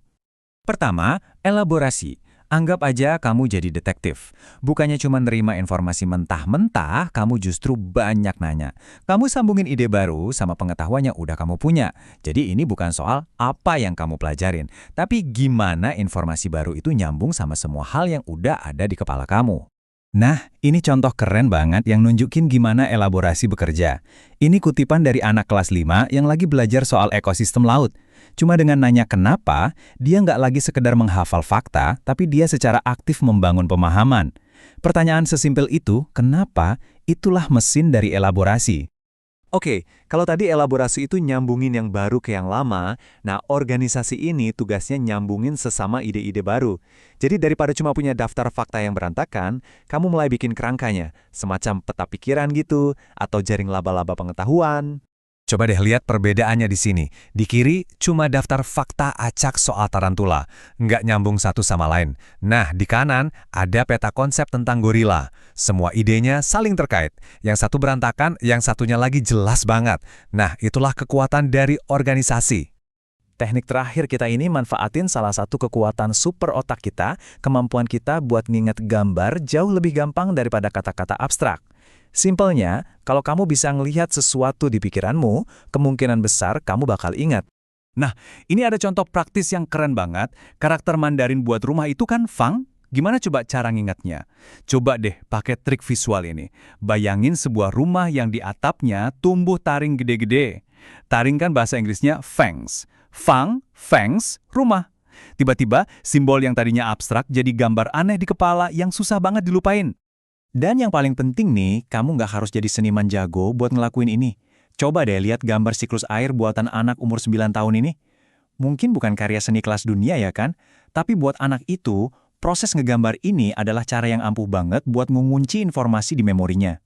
Pertama, elaborasi. Anggap aja kamu jadi detektif. Bukannya cuma nerima informasi mentah-mentah, kamu justru banyak nanya. Kamu sambungin ide baru sama pengetahuan yang udah kamu punya. Jadi ini bukan soal apa yang kamu pelajarin, tapi gimana informasi baru itu nyambung sama semua hal yang udah ada di kepala kamu. Nah, ini contoh keren banget yang nunjukin gimana elaborasi bekerja. Ini kutipan dari anak kelas 5 yang lagi belajar soal ekosistem laut. Cuma dengan nanya kenapa, dia nggak lagi sekedar menghafal fakta, tapi dia secara aktif membangun pemahaman. Pertanyaan sesimpel itu, kenapa, itulah mesin dari elaborasi. Oke, kalau tadi elaborasi itu nyambungin yang baru ke yang lama, nah organisasi ini tugasnya nyambungin sesama ide-ide baru. Jadi daripada cuma punya daftar fakta yang berantakan, kamu mulai bikin kerangkanya, semacam peta pikiran gitu, atau jaring laba-laba pengetahuan. Coba deh lihat perbedaannya di sini. Di kiri cuma daftar fakta acak soal tarantula, nggak nyambung satu sama lain. Nah, di kanan ada peta konsep tentang gorila. Semua idenya saling terkait. Yang satu berantakan, yang satunya lagi jelas banget. Nah, itulah kekuatan dari organisasi. Teknik terakhir kita ini manfaatin salah satu kekuatan super otak kita, kemampuan kita buat nginget gambar jauh lebih gampang daripada kata-kata abstrak. Simpelnya, kalau kamu bisa ngelihat sesuatu di pikiranmu, kemungkinan besar kamu bakal ingat. Nah, ini ada contoh praktis yang keren banget. Karakter Mandarin buat rumah itu kan Fang. Gimana coba cara ngingatnya? Coba deh pakai trik visual ini. Bayangin sebuah rumah yang di atapnya tumbuh taring gede-gede. Taring kan bahasa Inggrisnya fangs. Fang, fangs, rumah. Tiba-tiba, simbol yang tadinya abstrak jadi gambar aneh di kepala yang susah banget dilupain. Dan yang paling penting nih, kamu nggak harus jadi seniman jago buat ngelakuin ini. Coba deh lihat gambar siklus air buatan anak umur 9 tahun ini. Mungkin bukan karya seni kelas dunia ya kan? Tapi buat anak itu, proses ngegambar ini adalah cara yang ampuh banget buat mengunci informasi di memorinya.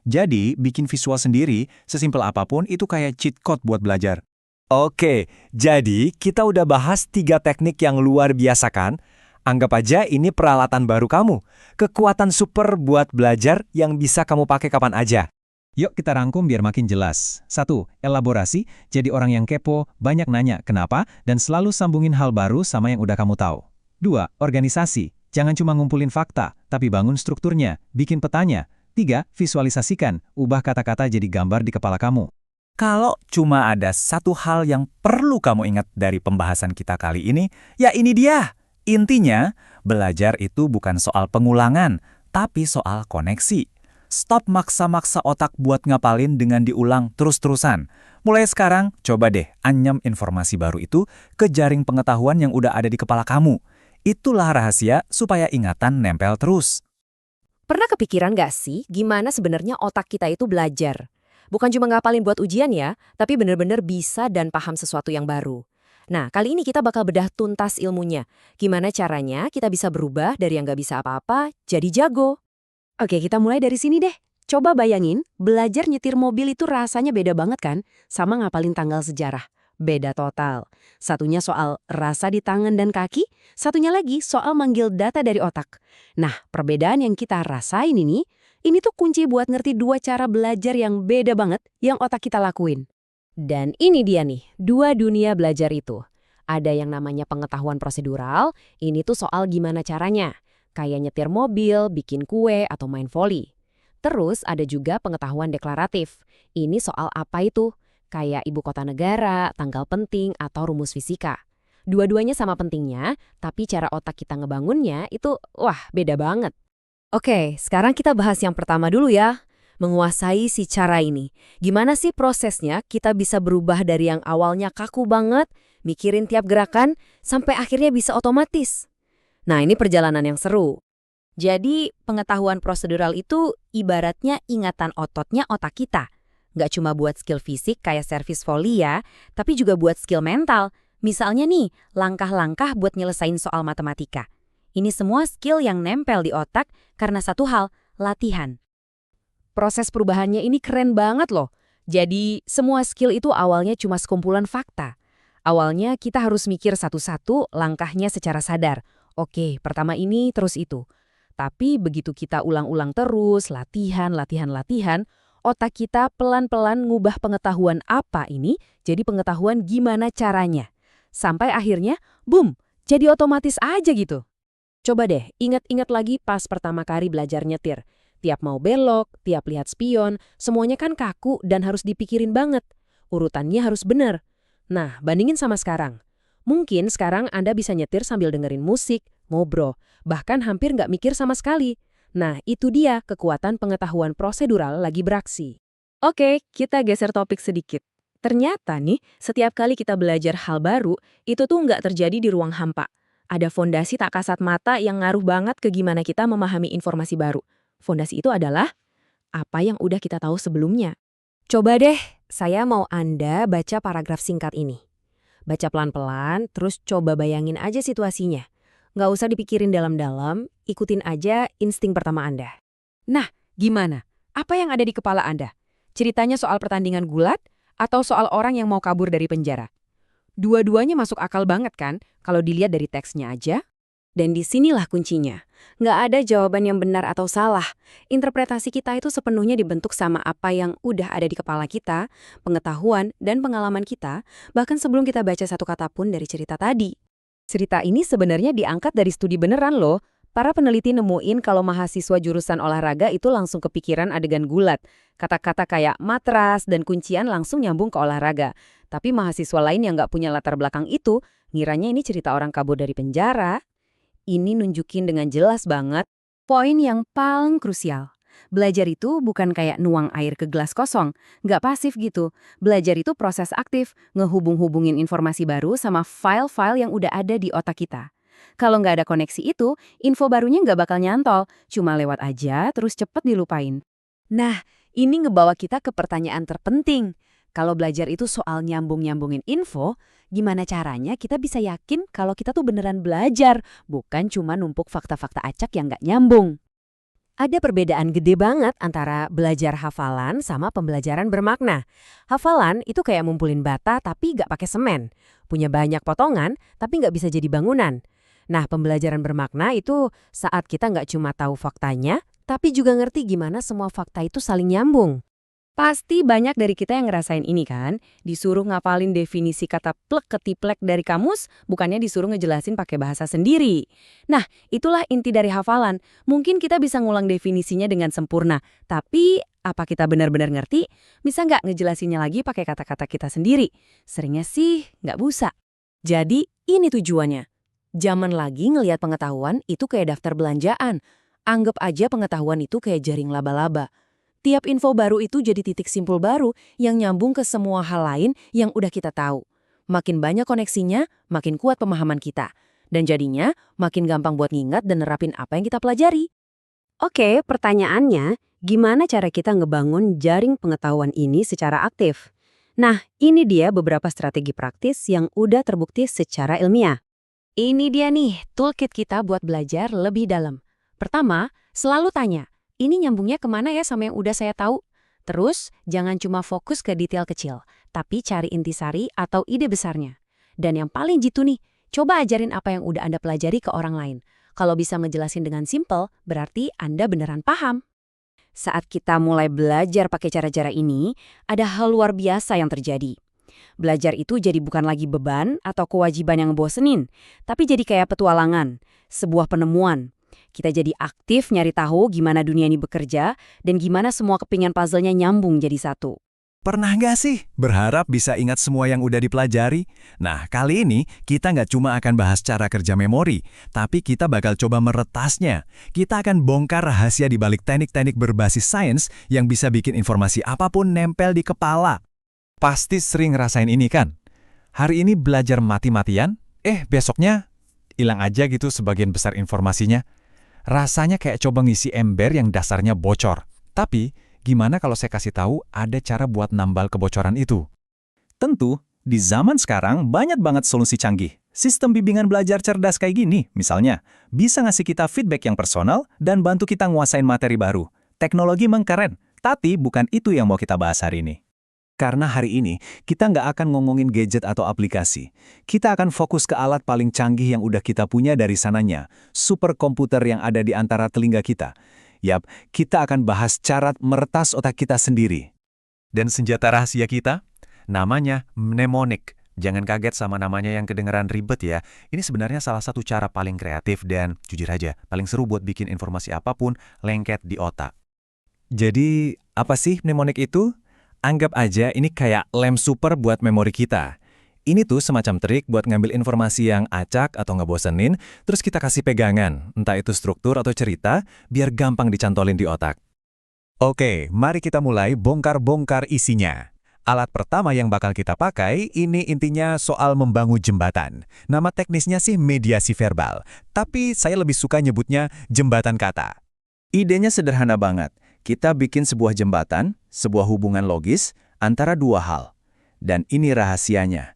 Jadi, bikin visual sendiri, sesimpel apapun itu kayak cheat code buat belajar. Oke, jadi kita udah bahas 3 teknik yang luar biasa kan? Anggap aja ini peralatan baru kamu. Kekuatan super buat belajar yang bisa kamu pakai kapan aja. Yuk kita rangkum biar makin jelas. 1. Elaborasi, jadi orang yang kepo, banyak nanya kenapa, dan selalu sambungin hal baru sama yang udah kamu tahu. 2. Organisasi, jangan cuma ngumpulin fakta, tapi bangun strukturnya, bikin petanya. 3. Visualisasikan, ubah kata-kata jadi gambar di kepala kamu. Kalau cuma ada satu hal yang perlu kamu ingat dari pembahasan kita kali ini, ya ini dia. Intinya, belajar itu bukan soal pengulangan, tapi soal koneksi. Stop maksa-maksa otak buat ngapalin dengan diulang terus-terusan. Mulai sekarang, coba deh anyam informasi baru itu ke jaring pengetahuan yang udah ada di kepala kamu. Itulah rahasia supaya ingatan nempel terus. Pernah kepikiran nggak sih gimana sebenarnya otak kita itu belajar? Bukan cuma ngapalin buat ujian ya, tapi benar-benar bisa dan paham sesuatu yang baru. Nah, kali ini kita bakal bedah tuntas ilmunya. Gimana caranya kita bisa berubah dari yang nggak bisa apa-apa jadi jago? Oke, kita mulai dari sini deh. Coba bayangin, belajar nyetir mobil itu rasanya beda banget kan? Sama ngapalin tanggal sejarah. Beda total. Satunya soal rasa di tangan dan kaki, satunya lagi soal manggil data dari otak. Nah, perbedaan yang kita rasain ini tuh kunci buat ngerti 2 cara belajar yang beda banget yang otak kita lakuin. Dan ini dia nih, 2 dunia belajar itu. Ada yang namanya pengetahuan prosedural, ini tuh soal gimana caranya. Kayak nyetir mobil, bikin kue, atau main voli. Terus ada juga pengetahuan deklaratif. Ini soal apa itu? Kayak ibu kota negara, tanggal penting, atau rumus fisika. Dua-duanya sama pentingnya, tapi cara otak kita ngebangunnya itu, beda banget. Oke, sekarang kita bahas yang pertama dulu ya. Menguasai si cara ini. Gimana sih prosesnya kita bisa berubah dari yang awalnya kaku banget, mikirin tiap gerakan, sampai akhirnya bisa otomatis? Nah, ini perjalanan yang seru. Jadi, pengetahuan prosedural itu ibaratnya ingatan ototnya otak kita. Nggak cuma buat skill fisik kayak servis voli ya, tapi juga buat skill mental. Misalnya nih, langkah-langkah buat nyelesain soal matematika. Ini semua skill yang nempel di otak karena satu hal, latihan. Proses perubahannya ini keren banget loh. Jadi, semua skill itu awalnya cuma sekumpulan fakta. Awalnya kita harus mikir satu-satu langkahnya secara sadar. Oke, pertama ini, terus itu. Tapi begitu kita ulang-ulang terus, latihan, otak kita pelan-pelan ngubah pengetahuan apa ini jadi pengetahuan gimana caranya. Sampai akhirnya, boom, jadi otomatis aja gitu. Coba deh, ingat-ingat lagi pas pertama kali belajar nyetir. Tiap mau belok, tiap lihat spion, semuanya kan kaku dan harus dipikirin banget. Urutannya harus benar. Nah, bandingin sama sekarang. Mungkin sekarang Anda bisa nyetir sambil dengerin musik, ngobrol, bahkan hampir nggak mikir sama sekali. Nah, itu dia kekuatan pengetahuan prosedural lagi beraksi. Oke, kita geser topik sedikit. Ternyata nih, setiap kali kita belajar hal baru, itu tuh nggak terjadi di ruang hampa. Ada fondasi tak kasat mata yang ngaruh banget ke gimana kita memahami informasi baru. Fondasi itu adalah apa yang udah kita tahu sebelumnya. Coba deh, saya mau Anda baca paragraf singkat ini. Baca pelan-pelan, terus coba bayangin aja situasinya. Nggak usah dipikirin dalam-dalam, ikutin aja insting pertama Anda. Nah, gimana? Apa yang ada di kepala Anda? Ceritanya soal pertandingan gulat atau soal orang yang mau kabur dari penjara? Dua-duanya masuk akal banget kan, kalau dilihat dari teksnya aja? Dan disinilah kuncinya. Nggak ada jawaban yang benar atau salah. Interpretasi kita itu sepenuhnya dibentuk sama apa yang udah ada di kepala kita, pengetahuan, dan pengalaman kita, bahkan sebelum kita baca satu kata pun dari cerita tadi. Cerita ini sebenarnya diangkat dari studi beneran loh. Para peneliti nemuin kalau mahasiswa jurusan olahraga itu langsung kepikiran adegan gulat. Kata-kata kayak matras dan kuncian langsung nyambung ke olahraga. Tapi mahasiswa lain yang nggak punya latar belakang itu, ngiranya ini cerita orang kabur dari penjara. Ini nunjukin dengan jelas banget poin yang paling krusial. Belajar itu bukan kayak nuang air ke gelas kosong, nggak pasif gitu. Belajar itu proses aktif, ngehubung-hubungin informasi baru sama file-file yang udah ada di otak kita. Kalau nggak ada koneksi itu, info barunya nggak bakal nyantol, cuma lewat aja terus cepet dilupain. Nah, ini ngebawa kita ke pertanyaan terpenting. Kalau belajar itu soal nyambung-nyambungin info, gimana caranya kita bisa yakin kalau kita tuh beneran belajar, bukan cuma numpuk fakta-fakta acak yang nggak nyambung? Ada perbedaan gede banget antara belajar hafalan sama pembelajaran bermakna. Hafalan itu kayak ngumpulin bata tapi nggak pakai semen. Punya banyak potongan tapi nggak bisa jadi bangunan. Nah, pembelajaran bermakna itu saat kita nggak cuma tahu faktanya, tapi juga ngerti gimana semua fakta itu saling nyambung. Pasti banyak dari kita yang ngerasain ini kan, disuruh ngapalin definisi kata plek ketiplek dari kamus, bukannya disuruh ngejelasin pakai bahasa sendiri. Nah, itulah inti dari hafalan. Mungkin kita bisa ngulang definisinya dengan sempurna, tapi apa kita benar-benar ngerti? Bisa nggak ngejelasinnya lagi pakai kata-kata kita sendiri? Seringnya sih nggak bisa. Jadi, ini tujuannya. Zaman lagi ngelihat pengetahuan itu kayak daftar belanjaan. Anggap aja pengetahuan itu kayak jaring laba-laba. Tiap info baru itu jadi titik simpul baru yang nyambung ke semua hal lain yang udah kita tahu. Makin banyak koneksinya, makin kuat pemahaman kita. Dan jadinya, makin gampang buat ngingat dan nerapin apa yang kita pelajari. Oke, pertanyaannya, gimana cara kita ngebangun jaring pengetahuan ini secara aktif? Nah, ini dia beberapa strategi praktis yang udah terbukti secara ilmiah. Ini dia nih, toolkit kita buat belajar lebih dalam. Pertama, selalu tanya, ini nyambungnya kemana ya sama yang udah saya tahu? Terus, jangan cuma fokus ke detail kecil, tapi cari intisari atau ide besarnya. Dan yang paling jitu nih, coba ajarin apa yang udah Anda pelajari ke orang lain. Kalau bisa ngejelasin dengan simple, berarti Anda beneran paham. Saat kita mulai belajar pakai cara-cara ini, ada hal luar biasa yang terjadi. Belajar itu jadi bukan lagi beban atau kewajiban yang ngebosenin, tapi jadi kayak petualangan, sebuah penemuan. Kita jadi aktif nyari tahu gimana dunia ini bekerja dan gimana semua kepingan puzzle-nya nyambung jadi satu. Pernah nggak sih berharap bisa ingat semua yang udah dipelajari? Nah, kali ini kita nggak cuma akan bahas cara kerja memori, tapi kita bakal coba meretasnya. Kita akan bongkar rahasia di balik teknik-teknik berbasis sains yang bisa bikin informasi apapun nempel di kepala. Pasti sering ngerasain ini kan? Hari ini belajar mati-matian, besoknya hilang aja gitu sebagian besar informasinya. Rasanya kayak coba ngisi ember yang dasarnya bocor. Tapi, gimana kalau saya kasih tahu ada cara buat nambal kebocoran itu? Tentu, di zaman sekarang banyak banget solusi canggih. Sistem bimbingan belajar cerdas kayak gini, misalnya, bisa ngasih kita feedback yang personal dan bantu kita nguasain materi baru. Teknologi mengkeren, tapi bukan itu yang mau kita bahas hari ini. Karena hari ini, kita nggak akan ngomongin gadget atau aplikasi. Kita akan fokus ke alat paling canggih yang udah kita punya dari sananya, superkomputer yang ada di antara telinga kita. Yap, kita akan bahas cara meretas otak kita sendiri. Dan senjata rahasia kita? Namanya mnemonic. Jangan kaget sama namanya yang kedengeran ribet ya. Ini sebenarnya salah satu cara paling kreatif dan, jujur aja, paling seru buat bikin informasi apapun lengket di otak. Jadi, apa sih mnemonic itu? Anggap aja ini kayak lem super buat memori kita. Ini tuh semacam trik buat ngambil informasi yang acak atau ngebosenin, terus kita kasih pegangan, entah itu struktur atau cerita, biar gampang dicantolin di otak. Oke, mari kita mulai bongkar-bongkar isinya. Alat pertama yang bakal kita pakai, ini intinya soal membangun jembatan. Nama teknisnya sih mediasi verbal, tapi saya lebih suka nyebutnya jembatan kata. Idenya sederhana banget. Kita bikin sebuah jembatan, sebuah hubungan logis, antara dua hal. Dan ini rahasianya.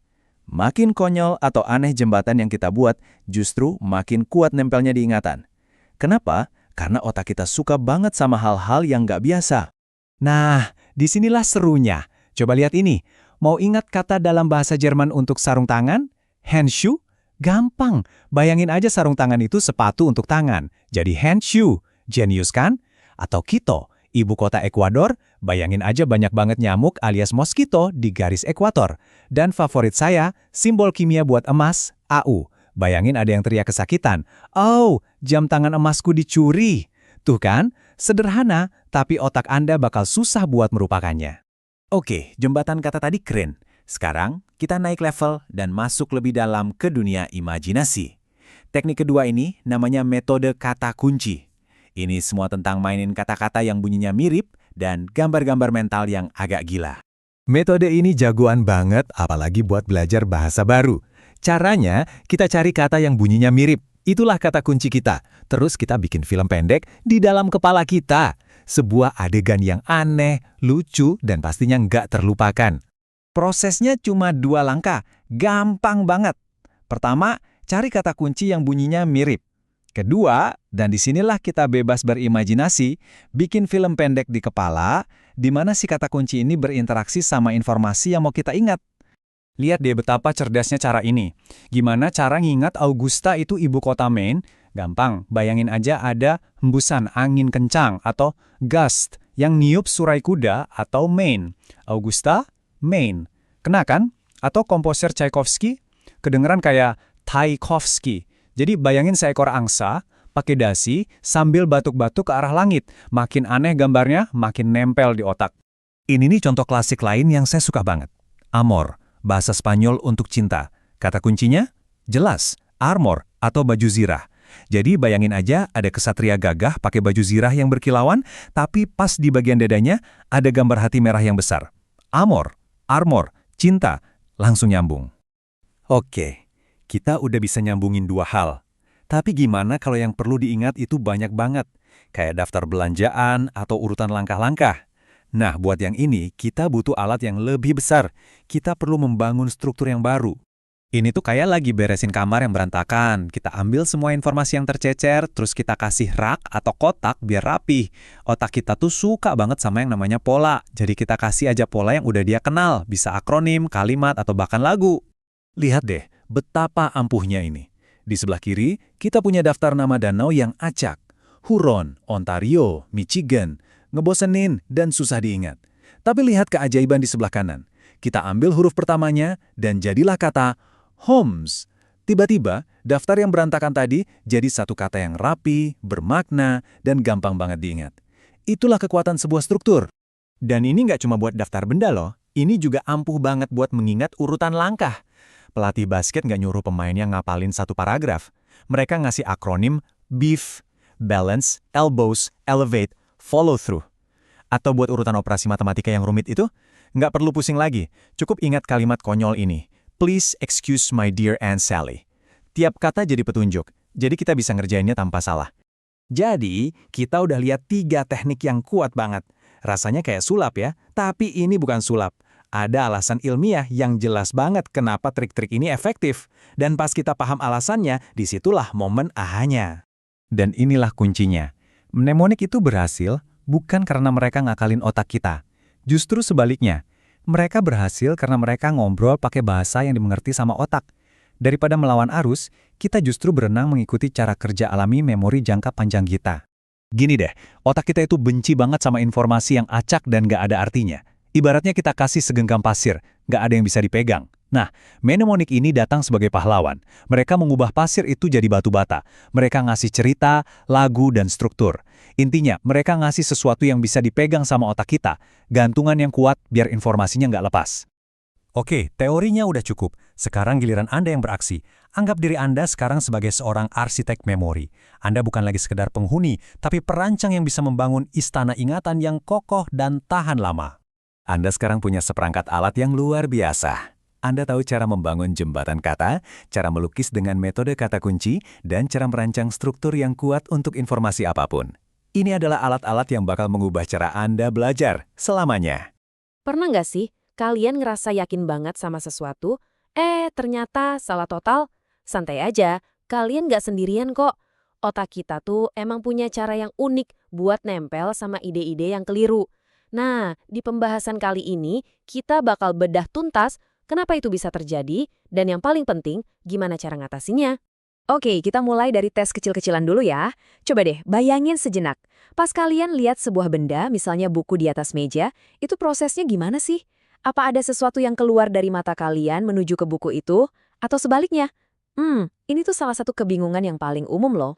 Makin konyol atau aneh jembatan yang kita buat, justru makin kuat nempelnya di ingatan. Kenapa? Karena otak kita suka banget sama hal-hal yang nggak biasa. Nah, disinilah serunya. Coba lihat ini. Mau ingat kata dalam bahasa Jerman untuk sarung tangan? Handschuh? Gampang. Bayangin aja sarung tangan itu sepatu untuk tangan. Jadi handschuh. Jenius kan? Atau Quito, ibu kota Ekuador, bayangin aja banyak banget nyamuk alias mosquito di garis ekuator. Dan favorit saya, simbol kimia buat emas, AU. Bayangin ada yang teriak kesakitan. Oh, jam tangan emasku dicuri. Tuh kan, sederhana, tapi otak Anda bakal susah buat merupakannya. Oke, jembatan kata tadi keren. Sekarang, kita naik level dan masuk lebih dalam ke dunia imajinasi. Teknik kedua ini namanya metode kata kunci. Ini semua tentang mainin kata-kata yang bunyinya mirip dan gambar-gambar mental yang agak gila. Metode ini jagoan banget, apalagi buat belajar bahasa baru. Caranya, kita cari kata yang bunyinya mirip. Itulah kata kunci kita. Terus kita bikin film pendek di dalam kepala kita. Sebuah adegan yang aneh, lucu, dan pastinya nggak terlupakan. Prosesnya cuma 2 langkah. Gampang banget. Pertama, cari kata kunci yang bunyinya mirip. Kedua, dan disinilah kita bebas berimajinasi, bikin film pendek di kepala, di mana si kata kunci ini berinteraksi sama informasi yang mau kita ingat. Lihat deh betapa cerdasnya cara ini. Gimana cara ngingat Augusta itu ibu kota Maine? Gampang, bayangin aja ada hembusan angin kencang atau gust yang niup surai kuda atau Maine. Augusta, Maine. Kena kan? Atau komposer Tchaikovsky? Kedengeran kayak Tchaikovsky. Jadi bayangin seekor angsa, pakai dasi, sambil batuk-batuk ke arah langit. Makin aneh gambarnya, makin nempel di otak. Ini nih contoh klasik lain yang saya suka banget. Amor, bahasa Spanyol untuk cinta. Kata kuncinya? Jelas, armor atau baju zirah. Jadi bayangin aja ada kesatria gagah pakai baju zirah yang berkilauan, tapi pas di bagian dadanya ada gambar hati merah yang besar. Amor, armor, cinta, langsung nyambung. Oke. Kita udah bisa nyambungin 2 hal. Tapi gimana kalau yang perlu diingat itu banyak banget? Kayak daftar belanjaan atau urutan langkah-langkah. Nah, buat yang ini, kita butuh alat yang lebih besar. Kita perlu membangun struktur yang baru. Ini tuh kayak lagi beresin kamar yang berantakan. Kita ambil semua informasi yang tercecer, terus kita kasih rak atau kotak biar rapi. Otak kita tuh suka banget sama yang namanya pola. Jadi kita kasih aja pola yang udah dia kenal. Bisa akronim, kalimat, atau bahkan lagu. Lihat deh, betapa ampuhnya ini. Di sebelah kiri, kita punya daftar nama danau yang acak. Huron, Ontario, Michigan, ngebosenin dan susah diingat. Tapi lihat keajaiban di sebelah kanan. Kita ambil huruf pertamanya dan jadilah kata Homes. Tiba-tiba, daftar yang berantakan tadi jadi satu kata yang rapi, bermakna, dan gampang banget diingat. Itulah kekuatan sebuah struktur. Dan ini nggak cuma buat daftar benda loh, ini juga ampuh banget buat mengingat urutan langkah. Pelatih basket nggak nyuruh pemainnya ngapalin satu paragraf. Mereka ngasih akronim BEEF, balance, elbows, elevate, follow through. Atau buat urutan operasi matematika yang rumit itu, nggak perlu pusing lagi. Cukup ingat kalimat konyol ini. Please excuse my dear Aunt Sally. Tiap kata jadi petunjuk, jadi kita bisa ngerjainnya tanpa salah. Jadi, kita udah lihat 3 teknik yang kuat banget. Rasanya kayak sulap ya, tapi ini bukan sulap. Ada alasan ilmiah yang jelas banget kenapa trik-trik ini efektif. Dan pas kita paham alasannya, disitulah momen ahanya. Dan inilah kuncinya. Mnemonic itu berhasil bukan karena mereka ngakalin otak kita. Justru sebaliknya. Mereka berhasil karena mereka ngobrol pakai bahasa yang dimengerti sama otak. Daripada melawan arus, kita justru berenang mengikuti cara kerja alami memori jangka panjang kita. Gini deh, otak kita itu benci banget sama informasi yang acak dan gak ada artinya. Ibaratnya kita kasih segenggam pasir, nggak ada yang bisa dipegang. Nah, mnemonik ini datang sebagai pahlawan. Mereka mengubah pasir itu jadi batu bata. Mereka ngasih cerita, lagu, dan struktur. Intinya, mereka ngasih sesuatu yang bisa dipegang sama otak kita. Gantungan yang kuat biar informasinya nggak lepas. Oke, teorinya udah cukup. Sekarang giliran Anda yang beraksi. Anggap diri Anda sekarang sebagai seorang arsitek memori. Anda bukan lagi sekedar penghuni, tapi perancang yang bisa membangun istana ingatan yang kokoh dan tahan lama. Anda sekarang punya seperangkat alat yang luar biasa. Anda tahu cara membangun jembatan kata, cara melukis dengan metode kata kunci, dan cara merancang struktur yang kuat untuk informasi apapun. Ini adalah alat-alat yang bakal mengubah cara Anda belajar selamanya. Pernah nggak sih kalian ngerasa yakin banget sama sesuatu, ternyata salah total? Santai aja, kalian nggak sendirian kok. Otak kita tuh emang punya cara yang unik buat nempel sama ide-ide yang keliru. Nah, di pembahasan kali ini, kita bakal bedah tuntas kenapa itu bisa terjadi, dan yang paling penting, gimana cara ngatasinnya. Oke, kita mulai dari tes kecil-kecilan dulu ya. Coba deh, bayangin sejenak. Pas kalian lihat sebuah benda, misalnya buku di atas meja, itu prosesnya gimana sih? Apa ada sesuatu yang keluar dari mata kalian menuju ke buku itu? Atau sebaliknya? Ini tuh salah satu kebingungan yang paling umum loh.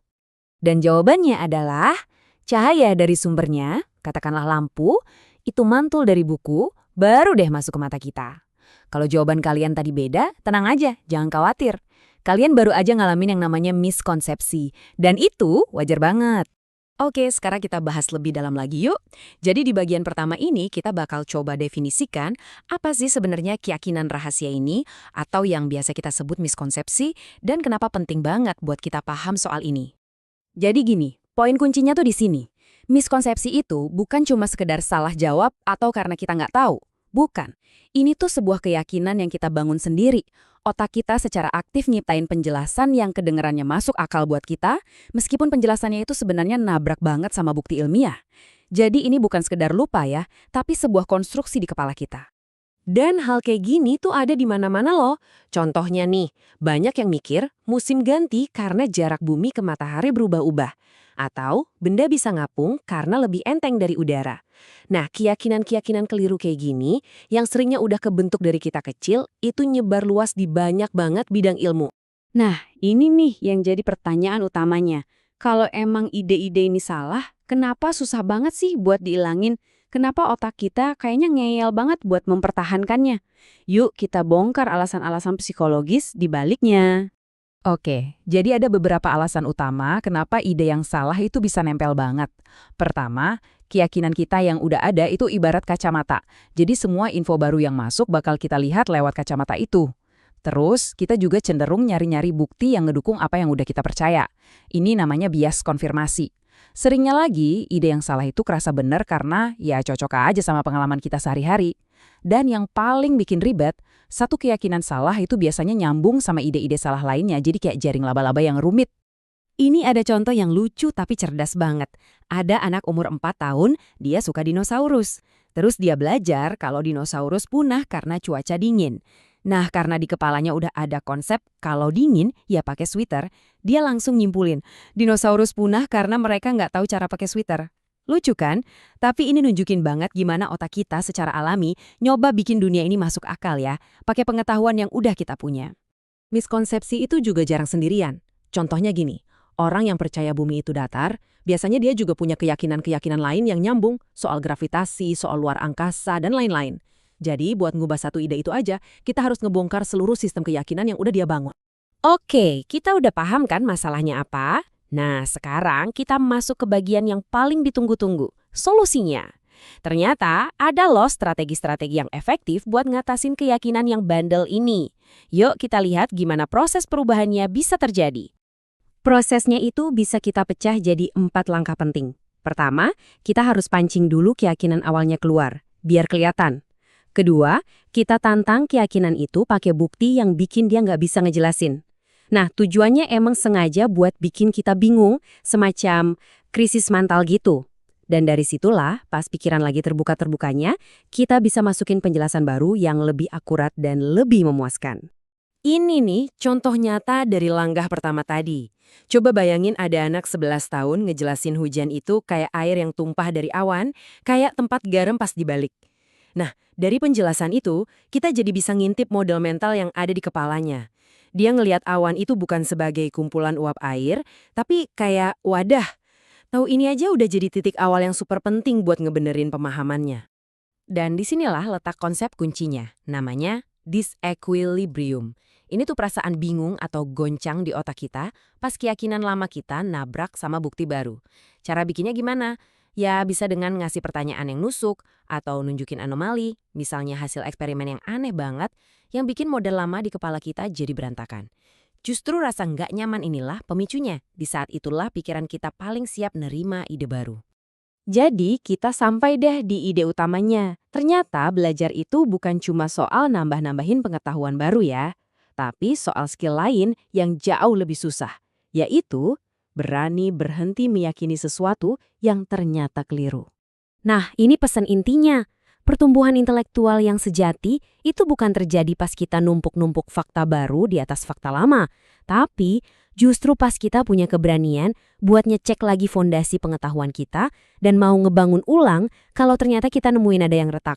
Dan jawabannya adalah, cahaya dari sumbernya, katakanlah lampu, itu mantul dari buku, baru deh masuk ke mata kita. Kalau jawaban kalian tadi beda, tenang aja, jangan khawatir. Kalian baru aja ngalamin yang namanya miskonsepsi, dan itu wajar banget. Oke, sekarang kita bahas lebih dalam lagi yuk. Jadi di bagian pertama ini kita bakal coba definisikan apa sih sebenarnya keyakinan rahasia ini, atau yang biasa kita sebut miskonsepsi, dan kenapa penting banget buat kita paham soal ini. Jadi gini, poin kuncinya tuh di sini. Miskonsepsi itu bukan cuma sekedar salah jawab atau karena kita nggak tahu. Bukan. Ini tuh sebuah keyakinan yang kita bangun sendiri. Otak kita secara aktif nyiptain penjelasan yang kedengerannya masuk akal buat kita, meskipun penjelasannya itu sebenarnya nabrak banget sama bukti ilmiah. Jadi ini bukan sekedar lupa ya, tapi sebuah konstruksi di kepala kita. Dan hal kayak gini tuh ada di mana-mana loh. Contohnya nih, banyak yang mikir musim ganti karena jarak bumi ke matahari berubah-ubah. Atau benda bisa ngapung karena lebih enteng dari udara. Nah, keyakinan-keyakinan keliru kayak gini, yang seringnya udah kebentuk dari kita kecil, itu nyebar luas di banyak banget bidang ilmu. Nah, ini nih yang jadi pertanyaan utamanya. Kalau emang ide-ide ini salah, kenapa susah banget sih buat diilangin? Kenapa otak kita kayaknya ngeyel banget buat mempertahankannya? Yuk kita bongkar alasan-alasan psikologis di baliknya. Oke, jadi ada beberapa alasan utama kenapa ide yang salah itu bisa nempel banget. Pertama, keyakinan kita yang udah ada itu ibarat kacamata. Jadi semua info baru yang masuk bakal kita lihat lewat kacamata itu. Terus, kita juga cenderung nyari-nyari bukti yang ngedukung apa yang udah kita percaya. Ini namanya bias konfirmasi. Seringnya lagi, ide yang salah itu kerasa benar karena ya cocok aja sama pengalaman kita sehari-hari. Dan yang paling bikin ribet, satu keyakinan salah itu biasanya nyambung sama ide-ide salah lainnya, jadi kayak jaring laba-laba yang rumit. Ini ada contoh yang lucu tapi cerdas banget. Ada anak umur 4 tahun, dia suka dinosaurus. Terus dia belajar kalau dinosaurus punah karena cuaca dingin. Nah, karena di kepalanya udah ada konsep kalau dingin, ya pakai sweater, dia langsung nyimpulin, dinosaurus punah karena mereka nggak tahu cara pakai sweater. Lucu kan? Tapi ini nunjukin banget gimana otak kita secara alami nyoba bikin dunia ini masuk akal ya, pakai pengetahuan yang udah kita punya. Miskonsepsi itu juga jarang sendirian. Contohnya gini, orang yang percaya bumi itu datar, biasanya dia juga punya keyakinan-keyakinan lain yang nyambung soal gravitasi, soal luar angkasa, dan lain-lain. Jadi, buat ngubah satu ide itu aja, kita harus ngebongkar seluruh sistem keyakinan yang udah dia bangun. Oke, kita udah paham kan masalahnya apa? Nah, sekarang kita masuk ke bagian yang paling ditunggu-tunggu, solusinya. Ternyata ada loh strategi-strategi yang efektif buat ngatasin keyakinan yang bandel ini. Yuk kita lihat gimana proses perubahannya bisa terjadi. Prosesnya itu bisa kita pecah jadi 4 langkah penting. Pertama, kita harus pancing dulu keyakinan awalnya keluar, biar kelihatan. Kedua, kita tantang keyakinan itu pakai bukti yang bikin dia nggak bisa ngejelasin. Nah, tujuannya emang sengaja buat bikin kita bingung, semacam krisis mental gitu. Dan dari situlah, pas pikiran lagi terbuka-terbukanya, kita bisa masukin penjelasan baru yang lebih akurat dan lebih memuaskan. Ini nih contoh nyata dari langkah pertama tadi. Coba bayangin ada anak 11 tahun ngejelasin hujan itu kayak air yang tumpah dari awan, kayak tempat garam pas dibalik. Nah, dari penjelasan itu, kita jadi bisa ngintip model mental yang ada di kepalanya. Dia ngelihat awan itu bukan sebagai kumpulan uap air, tapi kayak wadah. Tahu ini aja udah jadi titik awal yang super penting buat ngebenerin pemahamannya. Dan disinilah letak konsep kuncinya, namanya disequilibrium. Ini tuh perasaan bingung atau goncang di otak kita pas keyakinan lama kita nabrak sama bukti baru. Cara bikinnya gimana? Ya bisa dengan ngasih pertanyaan yang nusuk atau nunjukin anomali, misalnya hasil eksperimen yang aneh banget yang bikin model lama di kepala kita jadi berantakan. Justru rasa nggak nyaman inilah pemicunya. Di saat itulah pikiran kita paling siap nerima ide baru. Jadi kita sampai deh di ide utamanya. Ternyata belajar itu bukan cuma soal nambah-nambahin pengetahuan baru ya, tapi soal skill lain yang jauh lebih susah, yaitu berani berhenti meyakini sesuatu yang ternyata keliru. Nah, ini pesan intinya. Pertumbuhan intelektual yang sejati itu bukan terjadi pas kita numpuk-numpuk fakta baru di atas fakta lama, tapi justru pas kita punya keberanian buat ngecek lagi fondasi pengetahuan kita dan mau ngebangun ulang kalau ternyata kita nemuin ada yang retak.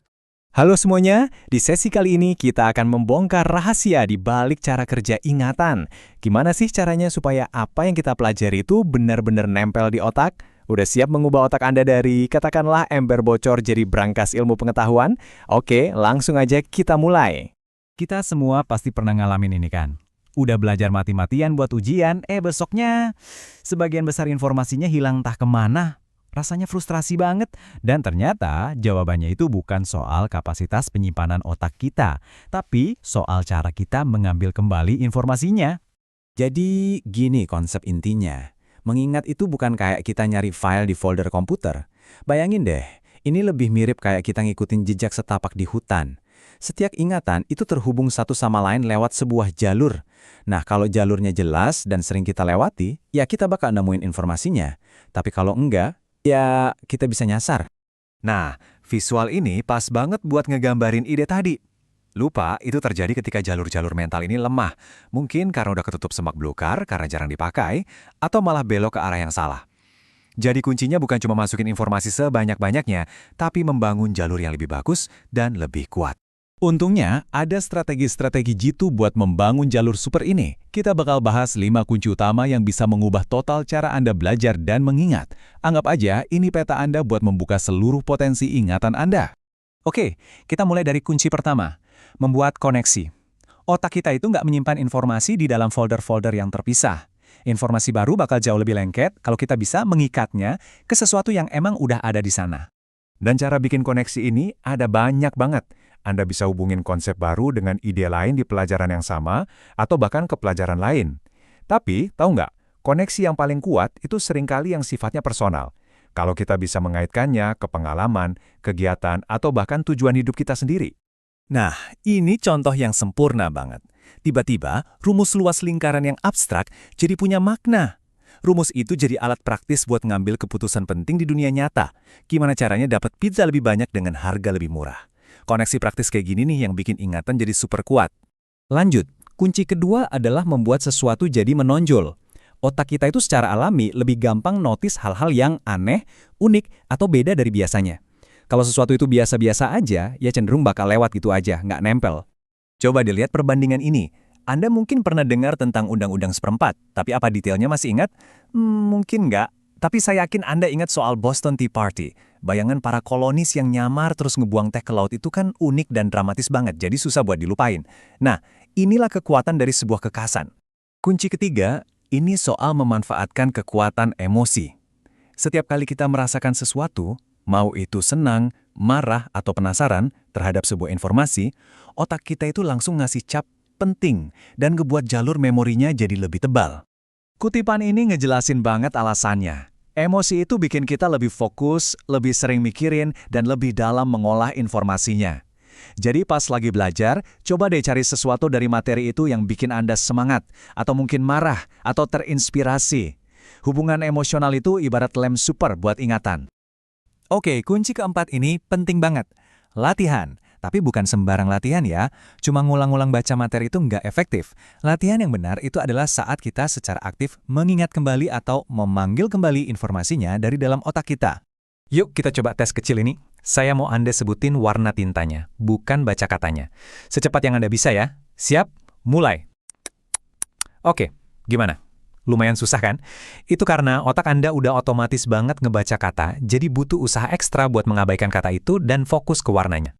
Halo semuanya, di sesi kali ini kita akan membongkar rahasia di balik cara kerja ingatan. Gimana sih caranya supaya apa yang kita pelajari itu benar-benar nempel di otak? Udah siap mengubah otak Anda dari, katakanlah, ember bocor jadi brankas ilmu pengetahuan? Oke, langsung aja kita mulai. Kita semua pasti pernah ngalamin ini kan? Udah belajar mati-matian buat ujian, besoknya sebagian besar informasinya hilang entah kemana. Rasanya frustrasi banget, dan ternyata jawabannya itu bukan soal kapasitas penyimpanan otak kita, tapi soal cara kita mengambil kembali informasinya. Jadi gini konsep intinya. Mengingat itu bukan kayak kita nyari file di folder komputer. Bayangin deh, ini lebih mirip kayak kita ngikutin jejak setapak di hutan. Setiap ingatan itu terhubung satu sama lain lewat sebuah jalur. Nah, kalau jalurnya jelas dan sering kita lewati, ya kita bakal nemuin informasinya. Tapi kalau enggak, ya kita bisa nyasar. Nah, visual ini pas banget buat ngegambarin ide tadi. Lupa itu terjadi ketika jalur-jalur mental ini lemah. Mungkin karena udah ketutup semak belukar, karena jarang dipakai, atau malah belok ke arah yang salah. Jadi kuncinya bukan cuma masukin informasi sebanyak-banyaknya, tapi membangun jalur yang lebih bagus dan lebih kuat. Untungnya, ada strategi-strategi jitu buat membangun jalur super ini. Kita bakal bahas 5 kunci utama yang bisa mengubah total cara Anda belajar dan mengingat. Anggap aja ini peta Anda buat membuka seluruh potensi ingatan Anda. Oke, kita mulai dari kunci pertama, membuat koneksi. Otak kita itu nggak menyimpan informasi di dalam folder-folder yang terpisah. Informasi baru bakal jauh lebih lengket kalau kita bisa mengikatnya ke sesuatu yang emang udah ada di sana. Dan cara bikin koneksi ini ada banyak banget. Anda bisa hubungin konsep baru dengan ide lain di pelajaran yang sama, atau bahkan ke pelajaran lain. Tapi, tahu nggak, koneksi yang paling kuat itu seringkali yang sifatnya personal. Kalau kita bisa mengaitkannya ke pengalaman, kegiatan, atau bahkan tujuan hidup kita sendiri. Nah, ini contoh yang sempurna banget. Tiba-tiba, rumus luas lingkaran yang abstrak jadi punya makna. Rumus itu jadi alat praktis buat ngambil keputusan penting di dunia nyata. Gimana caranya dapat pizza lebih banyak dengan harga lebih murah. Koneksi praktis kayak gini nih yang bikin ingatan jadi super kuat. Lanjut, kunci kedua adalah membuat sesuatu jadi menonjol. Otak kita itu secara alami lebih gampang notice hal-hal yang aneh, unik, atau beda dari biasanya. Kalau sesuatu itu biasa-biasa aja, ya cenderung bakal lewat gitu aja, nggak nempel. Coba dilihat perbandingan ini. Anda mungkin pernah dengar tentang Undang-Undang Seperempat, tapi apa detailnya masih ingat? Mungkin nggak. Tapi saya yakin Anda ingat soal Boston Tea Party. Bayangan para kolonis yang nyamar terus ngebuang teh ke laut itu kan unik dan dramatis banget, jadi susah buat dilupain. Nah, inilah kekuatan dari sebuah kekasan. Kunci ketiga, ini soal memanfaatkan kekuatan emosi. Setiap kali kita merasakan sesuatu, mau itu senang, marah, atau penasaran terhadap sebuah informasi, otak kita itu langsung ngasih cap penting dan ngebuat jalur memorinya jadi lebih tebal. Kutipan ini ngejelasin banget alasannya. Emosi itu bikin kita lebih fokus, lebih sering mikirin, dan lebih dalam mengolah informasinya. Jadi pas lagi belajar, coba deh cari sesuatu dari materi itu yang bikin Anda semangat, atau mungkin marah, atau terinspirasi. Hubungan emosional itu ibarat lem super buat ingatan. Oke, kunci keempat ini penting banget. Latihan. Tapi bukan sembarang latihan ya, cuma ngulang-ngulang baca materi itu nggak efektif. Latihan yang benar itu adalah saat kita secara aktif mengingat kembali atau memanggil kembali informasinya dari dalam otak kita. Yuk kita coba tes kecil ini. Saya mau Anda sebutin warna tintanya, bukan baca katanya. Secepat yang Anda bisa ya. Siap? Mulai. Oke, gimana? Lumayan susah kan? Itu karena otak Anda udah otomatis banget ngebaca kata, jadi butuh usaha ekstra buat mengabaikan kata itu dan fokus ke warnanya.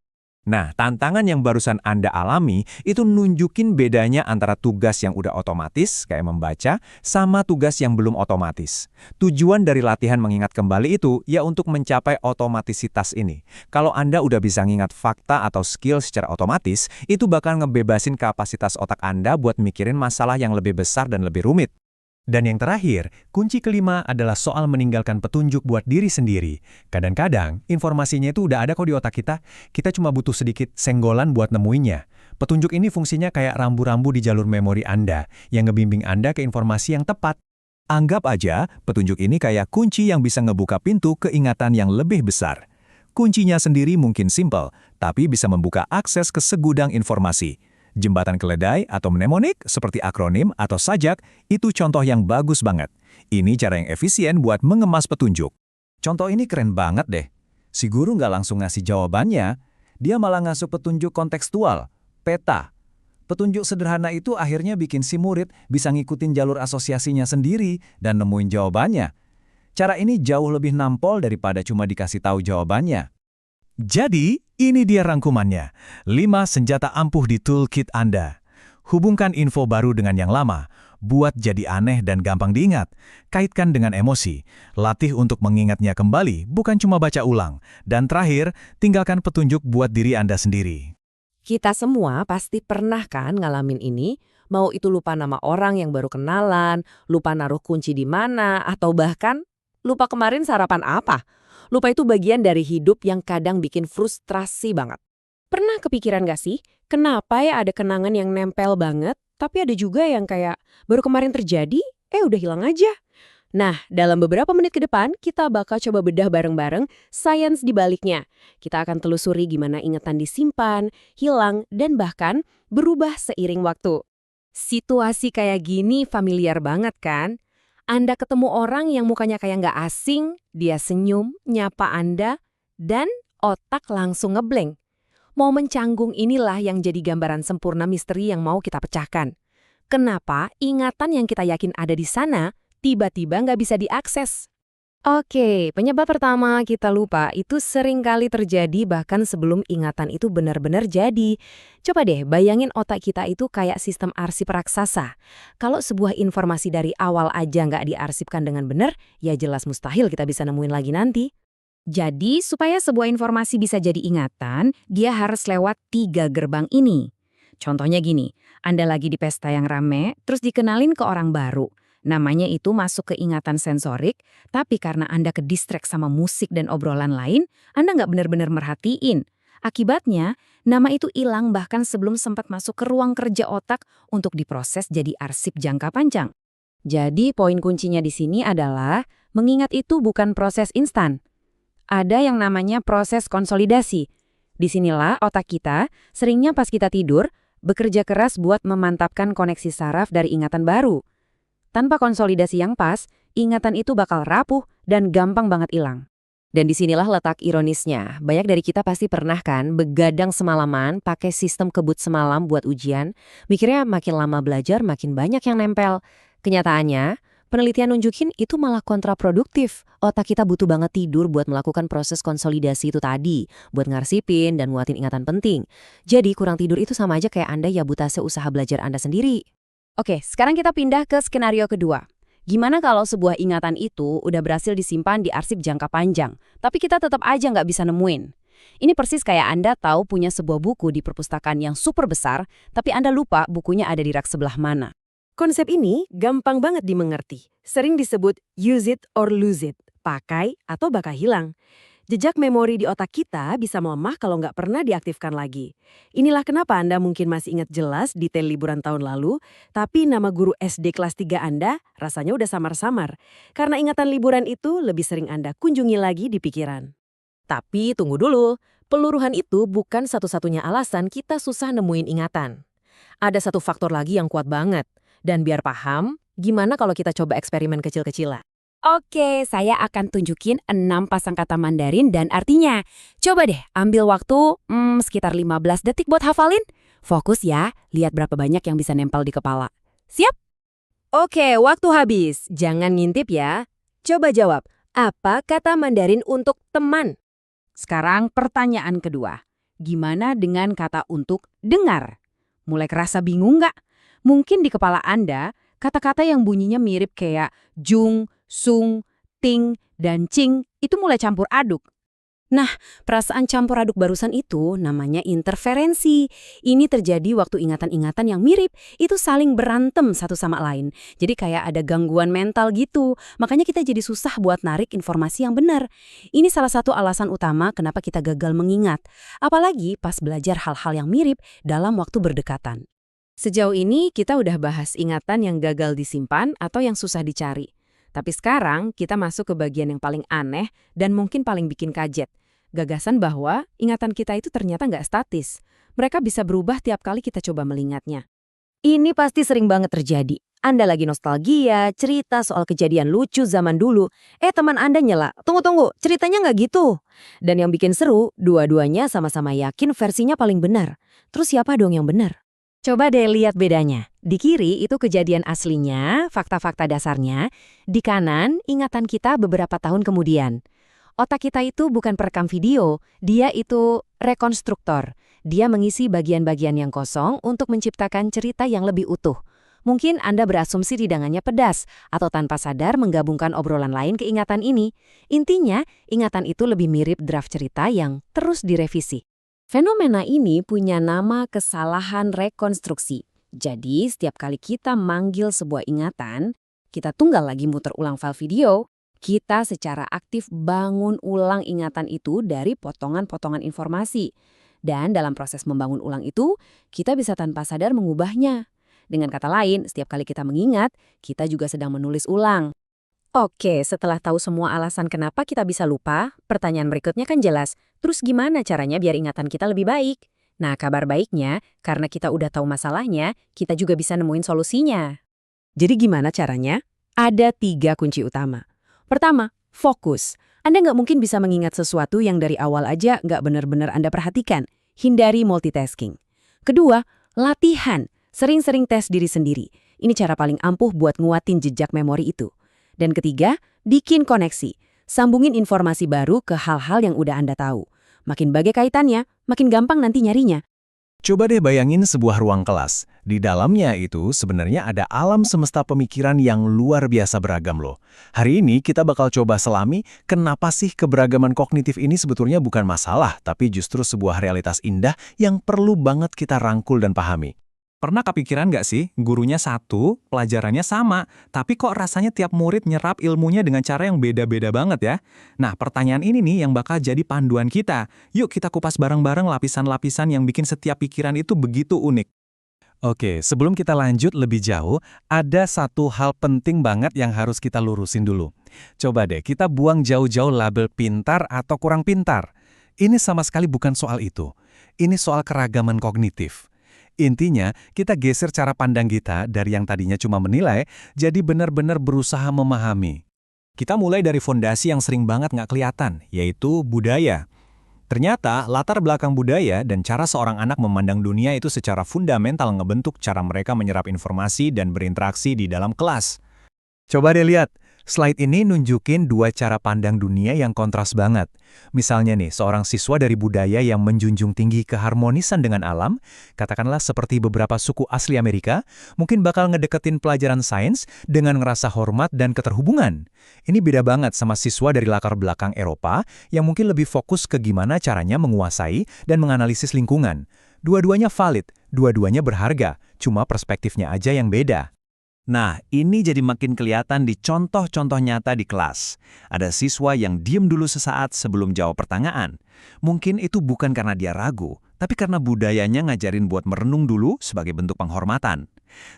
Nah, tantangan yang barusan Anda alami itu nunjukin bedanya antara tugas yang udah otomatis, kayak membaca, sama tugas yang belum otomatis. Tujuan dari latihan mengingat kembali itu ya untuk mencapai otomatisitas ini. Kalau Anda udah bisa ngingat fakta atau skill secara otomatis, itu bakal ngebebasin kapasitas otak Anda buat mikirin masalah yang lebih besar dan lebih rumit. Dan yang terakhir, kunci kelima adalah soal meninggalkan petunjuk buat diri sendiri. Kadang-kadang, informasinya itu udah ada kok di otak kita cuma butuh sedikit senggolan buat nemuinnya. Petunjuk ini fungsinya kayak rambu-rambu di jalur memori Anda, yang ngebimbing Anda ke informasi yang tepat. Anggap aja, petunjuk ini kayak kunci yang bisa ngebuka pintu keingatan yang lebih besar. Kuncinya sendiri mungkin simpel, tapi bisa membuka akses ke segudang informasi. Jembatan keledai atau mnemonik seperti akronim atau sajak itu contoh yang bagus banget. Ini cara yang efisien buat mengemas petunjuk. Contoh ini keren banget deh. Si guru nggak langsung ngasih jawabannya, dia malah ngasih petunjuk kontekstual, peta. Petunjuk sederhana itu akhirnya bikin si murid bisa ngikutin jalur asosiasinya sendiri dan nemuin jawabannya. Cara ini jauh lebih nampol daripada cuma dikasih tahu jawabannya. Jadi, ini dia rangkumannya. 5 senjata ampuh di toolkit Anda. Hubungkan info baru dengan yang lama. Buat jadi aneh dan gampang diingat. Kaitkan dengan emosi. Latih untuk mengingatnya kembali, bukan cuma baca ulang. Dan terakhir, tinggalkan petunjuk buat diri Anda sendiri. Kita semua pasti pernah kan ngalamin ini, mau itu lupa nama orang yang baru kenalan, lupa naruh kunci di mana, atau bahkan lupa kemarin sarapan apa. Lupa itu bagian dari hidup yang kadang bikin frustrasi banget. Pernah kepikiran gak sih, kenapa ya ada kenangan yang nempel banget, tapi ada juga yang kayak baru kemarin terjadi, udah hilang aja. Nah, dalam beberapa menit ke depan, kita bakal coba bedah bareng-bareng sains di baliknya. Kita akan telusuri gimana ingatan disimpan, hilang, dan bahkan berubah seiring waktu. Situasi kayak gini familiar banget kan? Anda ketemu orang yang mukanya kayak nggak asing, dia senyum, nyapa Anda, dan otak langsung ngeblank. Momen canggung inilah yang jadi gambaran sempurna misteri yang mau kita pecahkan. Kenapa ingatan yang kita yakin ada di sana, tiba-tiba nggak bisa diakses? Oke, penyebab pertama kita lupa itu sering kali terjadi bahkan sebelum ingatan itu benar-benar jadi. Coba deh bayangin otak kita itu kayak sistem arsip raksasa. Kalau sebuah informasi dari awal aja nggak diarsipkan dengan benar, ya jelas mustahil kita bisa nemuin lagi nanti. Jadi, supaya sebuah informasi bisa jadi ingatan, dia harus lewat 3 gerbang ini. Contohnya gini, Anda lagi di pesta yang rame, terus dikenalin ke orang baru. Namanya itu masuk ke ingatan sensorik, tapi karena Anda ke-distract sama musik dan obrolan lain, Anda nggak benar-benar merhatiin. Akibatnya, nama itu hilang bahkan sebelum sempat masuk ke ruang kerja otak untuk diproses jadi arsip jangka panjang. Jadi, poin kuncinya di sini adalah, mengingat itu bukan proses instan. Ada yang namanya proses konsolidasi. Disinilah otak kita, seringnya pas kita tidur, bekerja keras buat memantapkan koneksi saraf dari ingatan baru. Tanpa konsolidasi yang pas, ingatan itu bakal rapuh dan gampang banget hilang. Dan disinilah letak ironisnya. Banyak dari kita pasti pernah kan begadang semalaman pakai sistem kebut semalam buat ujian. Mikirnya makin lama belajar makin banyak yang nempel. Kenyataannya, penelitian nunjukin itu malah kontraproduktif. Otak kita butuh banget tidur buat melakukan proses konsolidasi itu tadi. Buat ngarsipin dan nguatin ingatan penting. Jadi kurang tidur itu sama aja kayak Anda sabotase usaha belajar Anda sendiri. Oke, sekarang kita pindah ke skenario kedua. Gimana kalau sebuah ingatan itu udah berhasil disimpan di arsip jangka panjang, tapi kita tetap aja nggak bisa nemuin? Ini persis kayak Anda tahu punya sebuah buku di perpustakaan yang super besar, tapi Anda lupa bukunya ada di rak sebelah mana. Konsep ini gampang banget dimengerti. Sering disebut use it or lose it, pakai atau bakal hilang. Jejak memori di otak kita bisa melemah kalau nggak pernah diaktifkan lagi. Inilah kenapa Anda mungkin masih ingat jelas detail liburan tahun lalu, tapi nama guru SD kelas 3 Anda rasanya udah samar-samar. Karena ingatan liburan itu lebih sering Anda kunjungi lagi di pikiran. Tapi tunggu dulu, peluruhan itu bukan satu-satunya alasan kita susah nemuin ingatan. Ada satu faktor lagi yang kuat banget. Dan biar paham, gimana kalau kita coba eksperimen kecil-kecilan? Oke, saya akan tunjukin 6 pasang kata Mandarin dan artinya. Coba deh ambil waktu sekitar 15 detik buat hafalin. Fokus ya, lihat berapa banyak yang bisa nempel di kepala. Siap? Oke, waktu habis. Jangan ngintip ya. Coba jawab, apa kata Mandarin untuk teman? Sekarang pertanyaan kedua. Gimana dengan kata untuk dengar? Mulai kerasa bingung nggak? Mungkin di kepala Anda, kata-kata yang bunyinya mirip kayak jung, sung, ting, dan cing itu mulai campur aduk. Perasaan campur aduk barusan itu namanya interferensi. Ini terjadi waktu ingatan-ingatan yang mirip itu saling berantem satu sama lain. Jadi kayak ada gangguan mental gitu. Makanya kita jadi susah buat narik informasi yang benar. Ini salah satu alasan utama kenapa kita gagal mengingat. Apalagi pas belajar hal-hal yang mirip dalam waktu berdekatan. Sejauh ini kita udah bahas ingatan yang gagal disimpan atau yang susah dicari. Tapi sekarang kita masuk ke bagian yang paling aneh dan mungkin paling bikin kaget. Gagasan bahwa ingatan kita itu ternyata nggak statis. Mereka bisa berubah tiap kali kita coba mengingatnya. Ini pasti sering banget terjadi. Anda lagi nostalgia, cerita soal kejadian lucu zaman dulu. Teman Anda nyela, tunggu, ceritanya nggak gitu. Dan yang bikin seru, dua-duanya sama-sama yakin versinya paling benar. Terus siapa dong yang benar? Coba deh lihat bedanya. Di kiri itu kejadian aslinya, fakta-fakta dasarnya. Di kanan, ingatan kita beberapa tahun kemudian. Otak kita itu bukan perekam video, dia itu rekonstruktor. Dia mengisi bagian-bagian yang kosong untuk menciptakan cerita yang lebih utuh. Mungkin Anda berasumsi hidangannya pedas, atau tanpa sadar menggabungkan obrolan lain ke ingatan ini. Intinya, ingatan itu lebih mirip draft cerita yang terus direvisi. Fenomena ini punya nama kesalahan rekonstruksi. Jadi, setiap kali kita manggil sebuah ingatan, kita tunggal lagi muter ulang file video, kita secara aktif bangun ulang ingatan itu dari potongan-potongan informasi. Dan dalam proses membangun ulang itu, kita bisa tanpa sadar mengubahnya. Dengan kata lain, setiap kali kita mengingat, kita juga sedang menulis ulang. Oke, setelah tahu semua alasan kenapa kita bisa lupa, pertanyaan berikutnya kan jelas. Terus gimana caranya biar ingatan kita lebih baik? Nah, kabar baiknya, karena kita udah tahu masalahnya, kita juga bisa nemuin solusinya. Jadi gimana caranya? Ada 3 kunci utama. Pertama, fokus. Anda nggak mungkin bisa mengingat sesuatu yang dari awal aja nggak benar-benar Anda perhatikan. Hindari multitasking. Kedua, latihan. Sering-sering tes diri sendiri. Ini cara paling ampuh buat nguatin jejak memori itu. Dan ketiga, bikin koneksi. Sambungin informasi baru ke hal-hal yang udah Anda tahu. Makin bagai kaitannya, makin gampang nanti nyarinya. Coba deh bayangin sebuah ruang kelas. Di dalamnya itu sebenarnya ada alam semesta pemikiran yang luar biasa beragam loh. Hari ini kita bakal coba selami kenapa sih keberagaman kognitif ini sebetulnya bukan masalah, tapi justru sebuah realitas indah yang perlu banget kita rangkul dan pahami. Pernah kepikiran nggak sih, gurunya satu, pelajarannya sama, tapi kok rasanya tiap murid nyerap ilmunya dengan cara yang beda-beda banget ya? Nah, pertanyaan ini nih yang bakal jadi panduan kita. Yuk kita kupas bareng-bareng lapisan-lapisan yang bikin setiap pikiran itu begitu unik. Oke, sebelum kita lanjut lebih jauh, ada satu hal penting banget yang harus kita lurusin dulu. Coba deh, kita buang jauh-jauh label pintar atau kurang pintar. Ini sama sekali bukan soal itu. Ini soal keragaman kognitif. Intinya, kita geser cara pandang kita dari yang tadinya cuma menilai, jadi benar-benar berusaha memahami. Kita mulai dari fondasi yang sering banget nggak kelihatan, yaitu budaya. Ternyata, latar belakang budaya dan cara seorang anak memandang dunia itu secara fundamental ngebentuk cara mereka menyerap informasi dan berinteraksi di dalam kelas. Coba deh lihat. Slide ini nunjukin 2 cara pandang dunia yang kontras banget. Misalnya nih, seorang siswa dari budaya yang menjunjung tinggi keharmonisan dengan alam, katakanlah seperti beberapa suku asli Amerika, mungkin bakal ngedeketin pelajaran sains dengan ngerasa hormat dan keterhubungan. Ini beda banget sama siswa dari latar belakang Eropa yang mungkin lebih fokus ke gimana caranya menguasai dan menganalisis lingkungan. Dua-duanya valid, dua-duanya berharga, cuma perspektifnya aja yang beda. Nah, ini jadi makin kelihatan di contoh-contoh nyata di kelas. Ada siswa yang diem dulu sesaat sebelum jawab pertanyaan. Mungkin itu bukan karena dia ragu, tapi karena budayanya ngajarin buat merenung dulu sebagai bentuk penghormatan.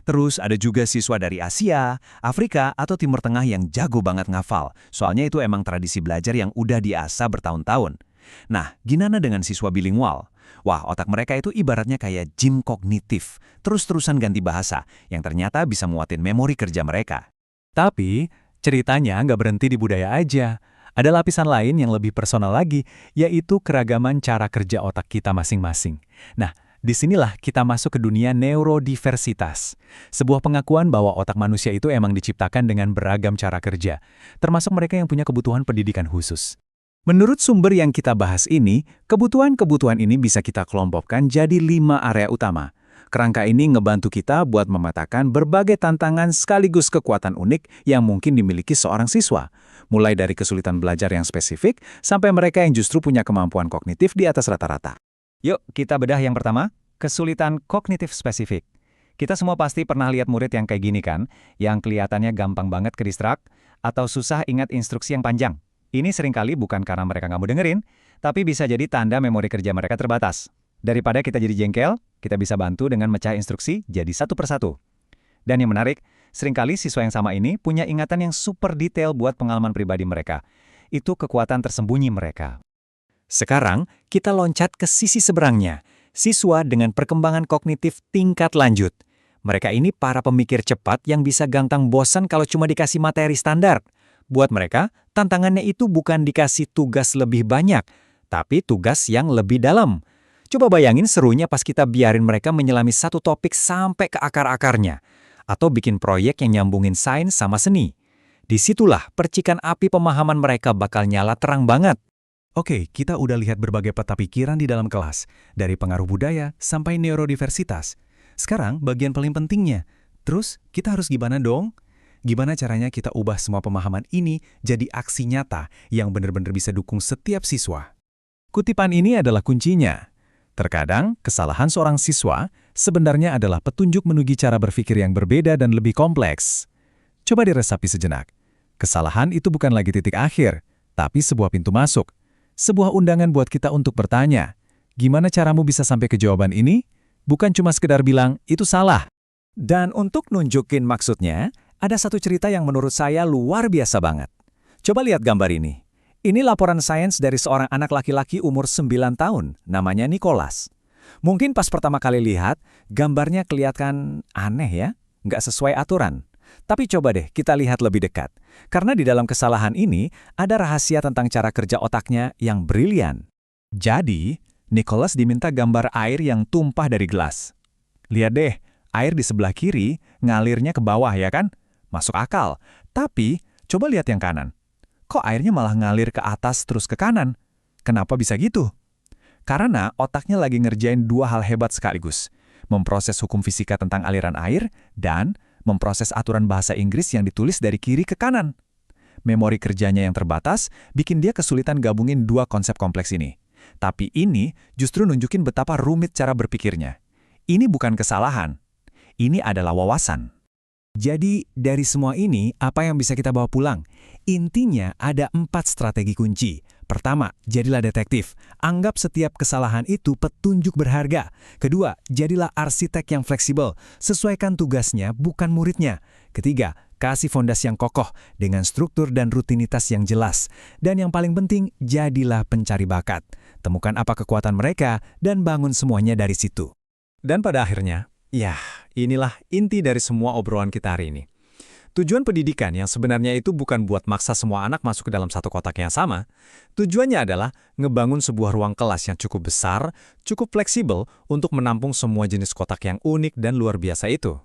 Terus ada juga siswa dari Asia, Afrika, atau Timur Tengah yang jago banget ngafal. Soalnya itu emang tradisi belajar yang udah diasah bertahun-tahun. Nah, gimana dengan siswa bilingual? Wah, otak mereka itu ibaratnya kayak gym kognitif, terus-terusan ganti bahasa, yang ternyata bisa muatin memori kerja mereka. Tapi, Ceritanya nggak berhenti di budaya aja. Ada lapisan lain yang lebih personal lagi, yaitu keragaman cara kerja otak kita masing-masing. Nah, disinilah kita masuk ke dunia neurodiversitas. Sebuah pengakuan bahwa otak manusia itu emang diciptakan dengan beragam cara kerja, termasuk mereka yang punya kebutuhan pendidikan khusus. Menurut sumber yang kita bahas ini, kebutuhan-kebutuhan ini bisa kita kelompokkan jadi 5 area utama. Kerangka ini ngebantu kita buat memetakan berbagai tantangan sekaligus kekuatan unik yang mungkin dimiliki seorang siswa. Mulai dari kesulitan belajar yang spesifik, sampai mereka yang justru punya kemampuan kognitif di atas rata-rata. Yuk, kita bedah yang pertama, kesulitan kognitif spesifik. Kita semua pasti pernah lihat murid yang kayak gini kan, yang kelihatannya gampang banget ke-distract, atau susah ingat instruksi yang panjang. Ini seringkali bukan karena mereka nggak mau dengerin, tapi bisa jadi tanda memori kerja mereka terbatas. Daripada kita jadi jengkel, kita bisa bantu dengan mecah instruksi jadi satu persatu. Dan yang menarik, seringkali siswa yang sama ini punya ingatan yang super detail buat pengalaman pribadi mereka. Itu kekuatan tersembunyi mereka. Sekarang, kita loncat ke sisi seberangnya. Siswa dengan perkembangan kognitif tingkat lanjut. Mereka ini para pemikir cepat yang bisa gampang bosan kalau cuma dikasih materi standar. Buat mereka, tantangannya itu bukan dikasih tugas lebih banyak, tapi tugas yang lebih dalam. Coba bayangin serunya pas kita biarin mereka menyelami satu topik sampai ke akar-akarnya. Atau bikin proyek yang nyambungin sains sama seni. Disitulah percikan api pemahaman mereka bakal nyala terang banget. Oke, kita udah lihat berbagai peta pikiran di dalam kelas, dari pengaruh budaya sampai neurodiversitas. Sekarang bagian paling pentingnya. Terus, kita harus gimana dong? Gimana caranya kita ubah semua pemahaman ini jadi aksi nyata yang benar-benar bisa dukung setiap siswa? Kutipan ini adalah kuncinya. Terkadang, kesalahan seorang siswa sebenarnya adalah petunjuk menuju cara berpikir yang berbeda dan lebih kompleks. Coba diresapi sejenak. Kesalahan itu bukan lagi titik akhir, tapi sebuah pintu masuk. Sebuah undangan buat kita untuk bertanya, gimana caramu bisa sampai ke jawaban ini? Bukan cuma sekedar bilang, itu salah. Dan untuk nunjukin maksudnya, ada satu cerita yang menurut saya luar biasa banget. Coba lihat gambar ini. Ini laporan sains dari seorang anak laki-laki umur 9 tahun, namanya Nicholas. Mungkin pas pertama kali lihat, gambarnya kelihatan aneh ya, nggak sesuai aturan. Tapi coba deh kita lihat lebih dekat. Karena di dalam kesalahan ini, ada rahasia tentang cara kerja otaknya yang brilian. Jadi, Nicholas diminta gambar air yang tumpah dari gelas. Lihat deh, air di sebelah kiri ngalirnya ke bawah ya kan? Masuk akal. Tapi, coba lihat yang kanan. Kok airnya malah ngalir ke atas terus ke kanan? Kenapa bisa gitu? Karena otaknya lagi ngerjain 2 hal hebat sekaligus. Memproses hukum fisika tentang aliran air dan memproses aturan bahasa Inggris yang ditulis dari kiri ke kanan. Memori kerjanya yang terbatas bikin dia kesulitan gabungin 2 konsep kompleks ini. Tapi ini justru nunjukin betapa rumit cara berpikirnya. Ini bukan kesalahan. Ini adalah wawasan. Jadi, dari semua ini, apa yang bisa kita bawa pulang? Intinya, ada 4 strategi kunci. Pertama, jadilah detektif. Anggap setiap kesalahan itu petunjuk berharga. Kedua, jadilah arsitek yang fleksibel. Sesuaikan tugasnya, bukan muridnya. Ketiga, kasih fondasi yang kokoh dengan struktur dan rutinitas yang jelas. Dan yang paling penting, jadilah pencari bakat. Temukan apa kekuatan mereka dan bangun semuanya dari situ. Dan pada akhirnya, ya, inilah inti dari semua obrolan kita hari ini. Tujuan pendidikan yang sebenarnya itu bukan buat maksa semua anak masuk ke dalam satu kotak yang sama. Tujuannya adalah ngebangun sebuah ruang kelas yang cukup besar, cukup fleksibel untuk menampung semua jenis kotak yang unik dan luar biasa itu.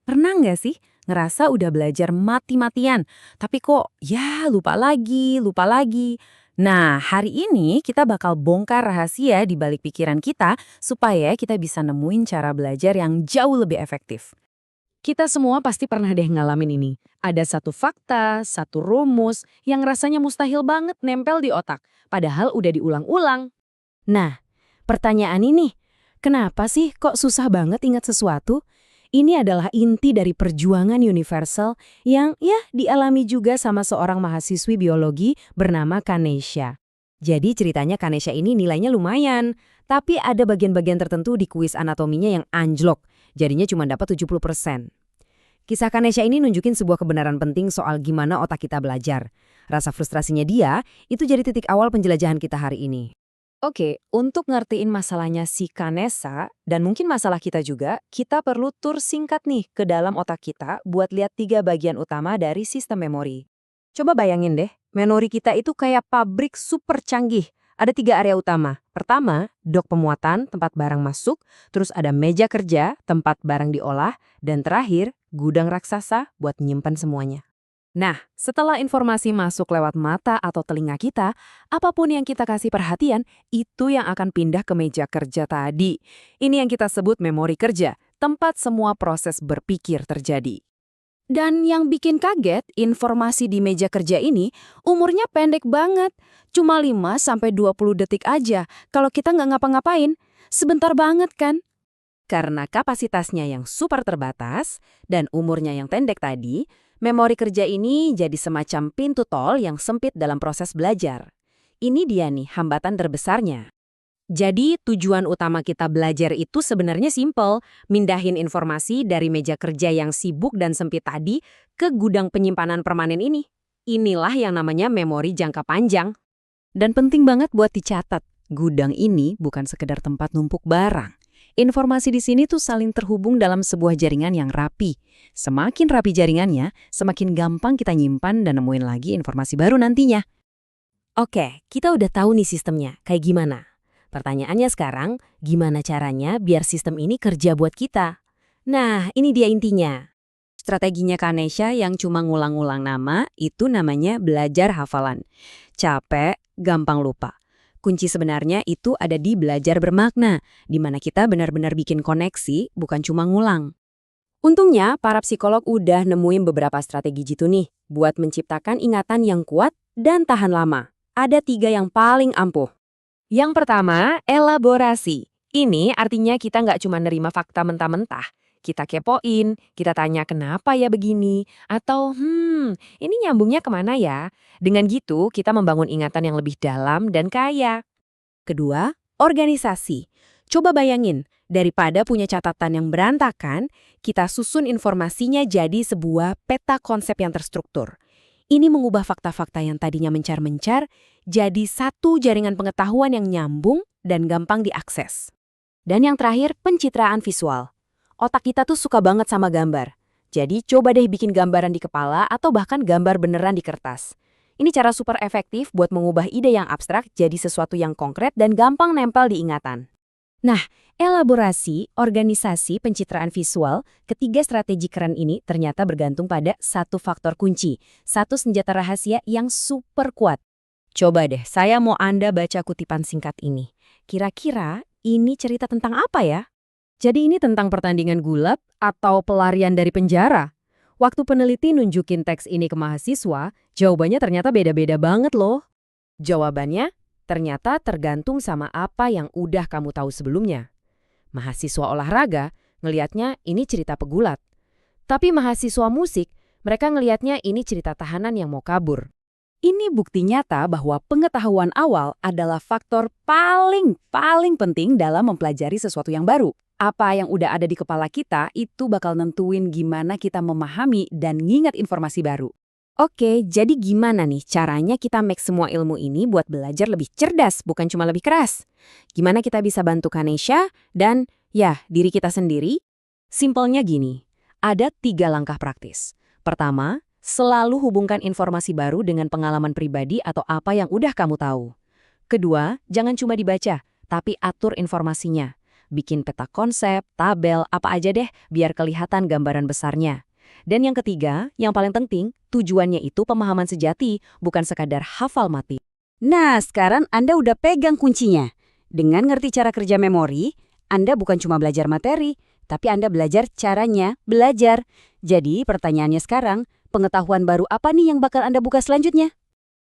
Pernah nggak sih ngerasa udah belajar mati-matian, tapi kok ya lupa lagi, lupa lagi? Nah, hari ini kita bakal bongkar rahasia di balik pikiran kita supaya kita bisa nemuin cara belajar yang jauh lebih efektif. Kita semua pasti pernah deh ngalamin ini. Ada satu fakta, satu rumus yang rasanya mustahil banget nempel di otak, padahal udah diulang-ulang. Nah, pertanyaan ini, kenapa sih kok susah banget ingat sesuatu? Ini adalah inti dari perjuangan universal yang dialami juga sama seorang mahasiswi biologi bernama Kanesha. Jadi ceritanya Kanesha ini nilainya lumayan, tapi ada bagian-bagian tertentu di kuis anatominya yang anjlok, jadinya cuma dapat 70%. Kisah Kanesha ini nunjukin sebuah kebenaran penting soal gimana otak kita belajar. Rasa frustrasinya dia, itu jadi titik awal penjelajahan kita hari ini. Oke, untuk ngertiin masalahnya si Kanesa, dan mungkin masalah kita juga, kita perlu tur singkat nih ke dalam otak kita buat lihat 3 bagian utama dari sistem memori. Coba bayangin deh, memori kita itu kayak pabrik super canggih. Ada 3 area utama. Pertama, dok pemuatan, tempat barang masuk. Terus ada meja kerja, tempat barang diolah. Dan terakhir, gudang raksasa buat nyimpan semuanya. Nah, setelah informasi masuk lewat mata atau telinga kita, apapun yang kita kasih perhatian, itu yang akan pindah ke meja kerja tadi. Ini yang kita sebut memori kerja, tempat semua proses berpikir terjadi. Dan yang bikin kaget, informasi di meja kerja ini umurnya pendek banget. Cuma 5-20 detik aja kalau kita nggak ngapa-ngapain. Sebentar banget kan? Karena kapasitasnya yang super terbatas dan umurnya yang pendek tadi, memori kerja ini jadi semacam pintu tol yang sempit dalam proses belajar. Ini dia nih hambatan terbesarnya. Jadi tujuan utama kita belajar itu sebenarnya simpel, mindahin informasi dari meja kerja yang sibuk dan sempit tadi ke gudang penyimpanan permanen ini. Inilah yang namanya memori jangka panjang. Dan penting banget buat dicatat, gudang ini bukan sekedar tempat numpuk barang. Informasi di sini tuh saling terhubung dalam sebuah jaringan yang rapi. Semakin rapi jaringannya, semakin gampang kita nyimpan dan nemuin lagi informasi baru nantinya. Oke, kita udah tahu nih sistemnya, kayak gimana. Pertanyaannya sekarang, gimana caranya biar sistem ini kerja buat kita? Nah, ini dia intinya. Strateginya Kanesha yang cuma ngulang-ngulang nama, itu namanya belajar hafalan. Capek, gampang lupa. Kunci sebenarnya itu ada di belajar bermakna, di mana kita benar-benar bikin koneksi, bukan cuma ngulang. Untungnya, para psikolog udah nemuin beberapa strategi jitu nih, buat menciptakan ingatan yang kuat dan tahan lama. Ada 3 yang paling ampuh. Yang pertama, elaborasi. Ini artinya kita nggak cuma nerima fakta mentah-mentah. Kita kepoin, kita tanya kenapa ya begini, atau ini nyambungnya kemana ya? Dengan gitu, kita membangun ingatan yang lebih dalam dan kaya. Kedua, organisasi. Coba bayangin, daripada punya catatan yang berantakan, kita susun informasinya jadi sebuah peta konsep yang terstruktur. Ini mengubah fakta-fakta yang tadinya mencar-mencar jadi satu jaringan pengetahuan yang nyambung dan gampang diakses. Dan yang terakhir, pencitraan visual. Otak kita tuh suka banget sama gambar. Jadi coba deh bikin gambaran di kepala atau bahkan gambar beneran di kertas. Ini cara super efektif buat mengubah ide yang abstrak jadi sesuatu yang konkret dan gampang nempel di ingatan. Nah, elaborasi, organisasi, pencitraan visual, ketiga strategi keren ini ternyata bergantung pada satu faktor kunci, satu senjata rahasia yang super kuat. Coba deh, saya mau Anda baca kutipan singkat ini. Kira-kira ini cerita tentang apa ya? Jadi ini tentang pertandingan gulat atau pelarian dari penjara? Waktu peneliti nunjukin teks ini ke mahasiswa, jawabannya ternyata beda-beda banget loh. Jawabannya ternyata tergantung sama apa yang udah kamu tahu sebelumnya. Mahasiswa olahraga ngelihatnya ini cerita pegulat. Tapi mahasiswa musik, mereka ngelihatnya ini cerita tahanan yang mau kabur. Ini bukti nyata bahwa pengetahuan awal adalah faktor paling penting dalam mempelajari sesuatu yang baru. Apa yang udah ada di kepala kita itu bakal nentuin gimana kita memahami dan ngingat informasi baru. Oke, jadi gimana nih caranya kita make semua ilmu ini buat belajar lebih cerdas, bukan cuma lebih keras? Gimana kita bisa bantu Kanesha dan, diri kita sendiri? Simpelnya gini, ada 3 langkah praktis. Pertama, selalu hubungkan informasi baru dengan pengalaman pribadi atau apa yang udah kamu tahu. Kedua, jangan cuma dibaca, tapi atur informasinya. Bikin peta konsep, tabel, apa aja deh, biar kelihatan gambaran besarnya. Dan yang ketiga, yang paling penting, tujuannya itu pemahaman sejati, bukan sekadar hafal mati. Nah, sekarang Anda udah pegang kuncinya. Dengan ngerti cara kerja memori, Anda bukan cuma belajar materi, tapi Anda belajar caranya belajar. Jadi, pertanyaannya sekarang, pengetahuan baru apa nih yang bakal Anda buka selanjutnya?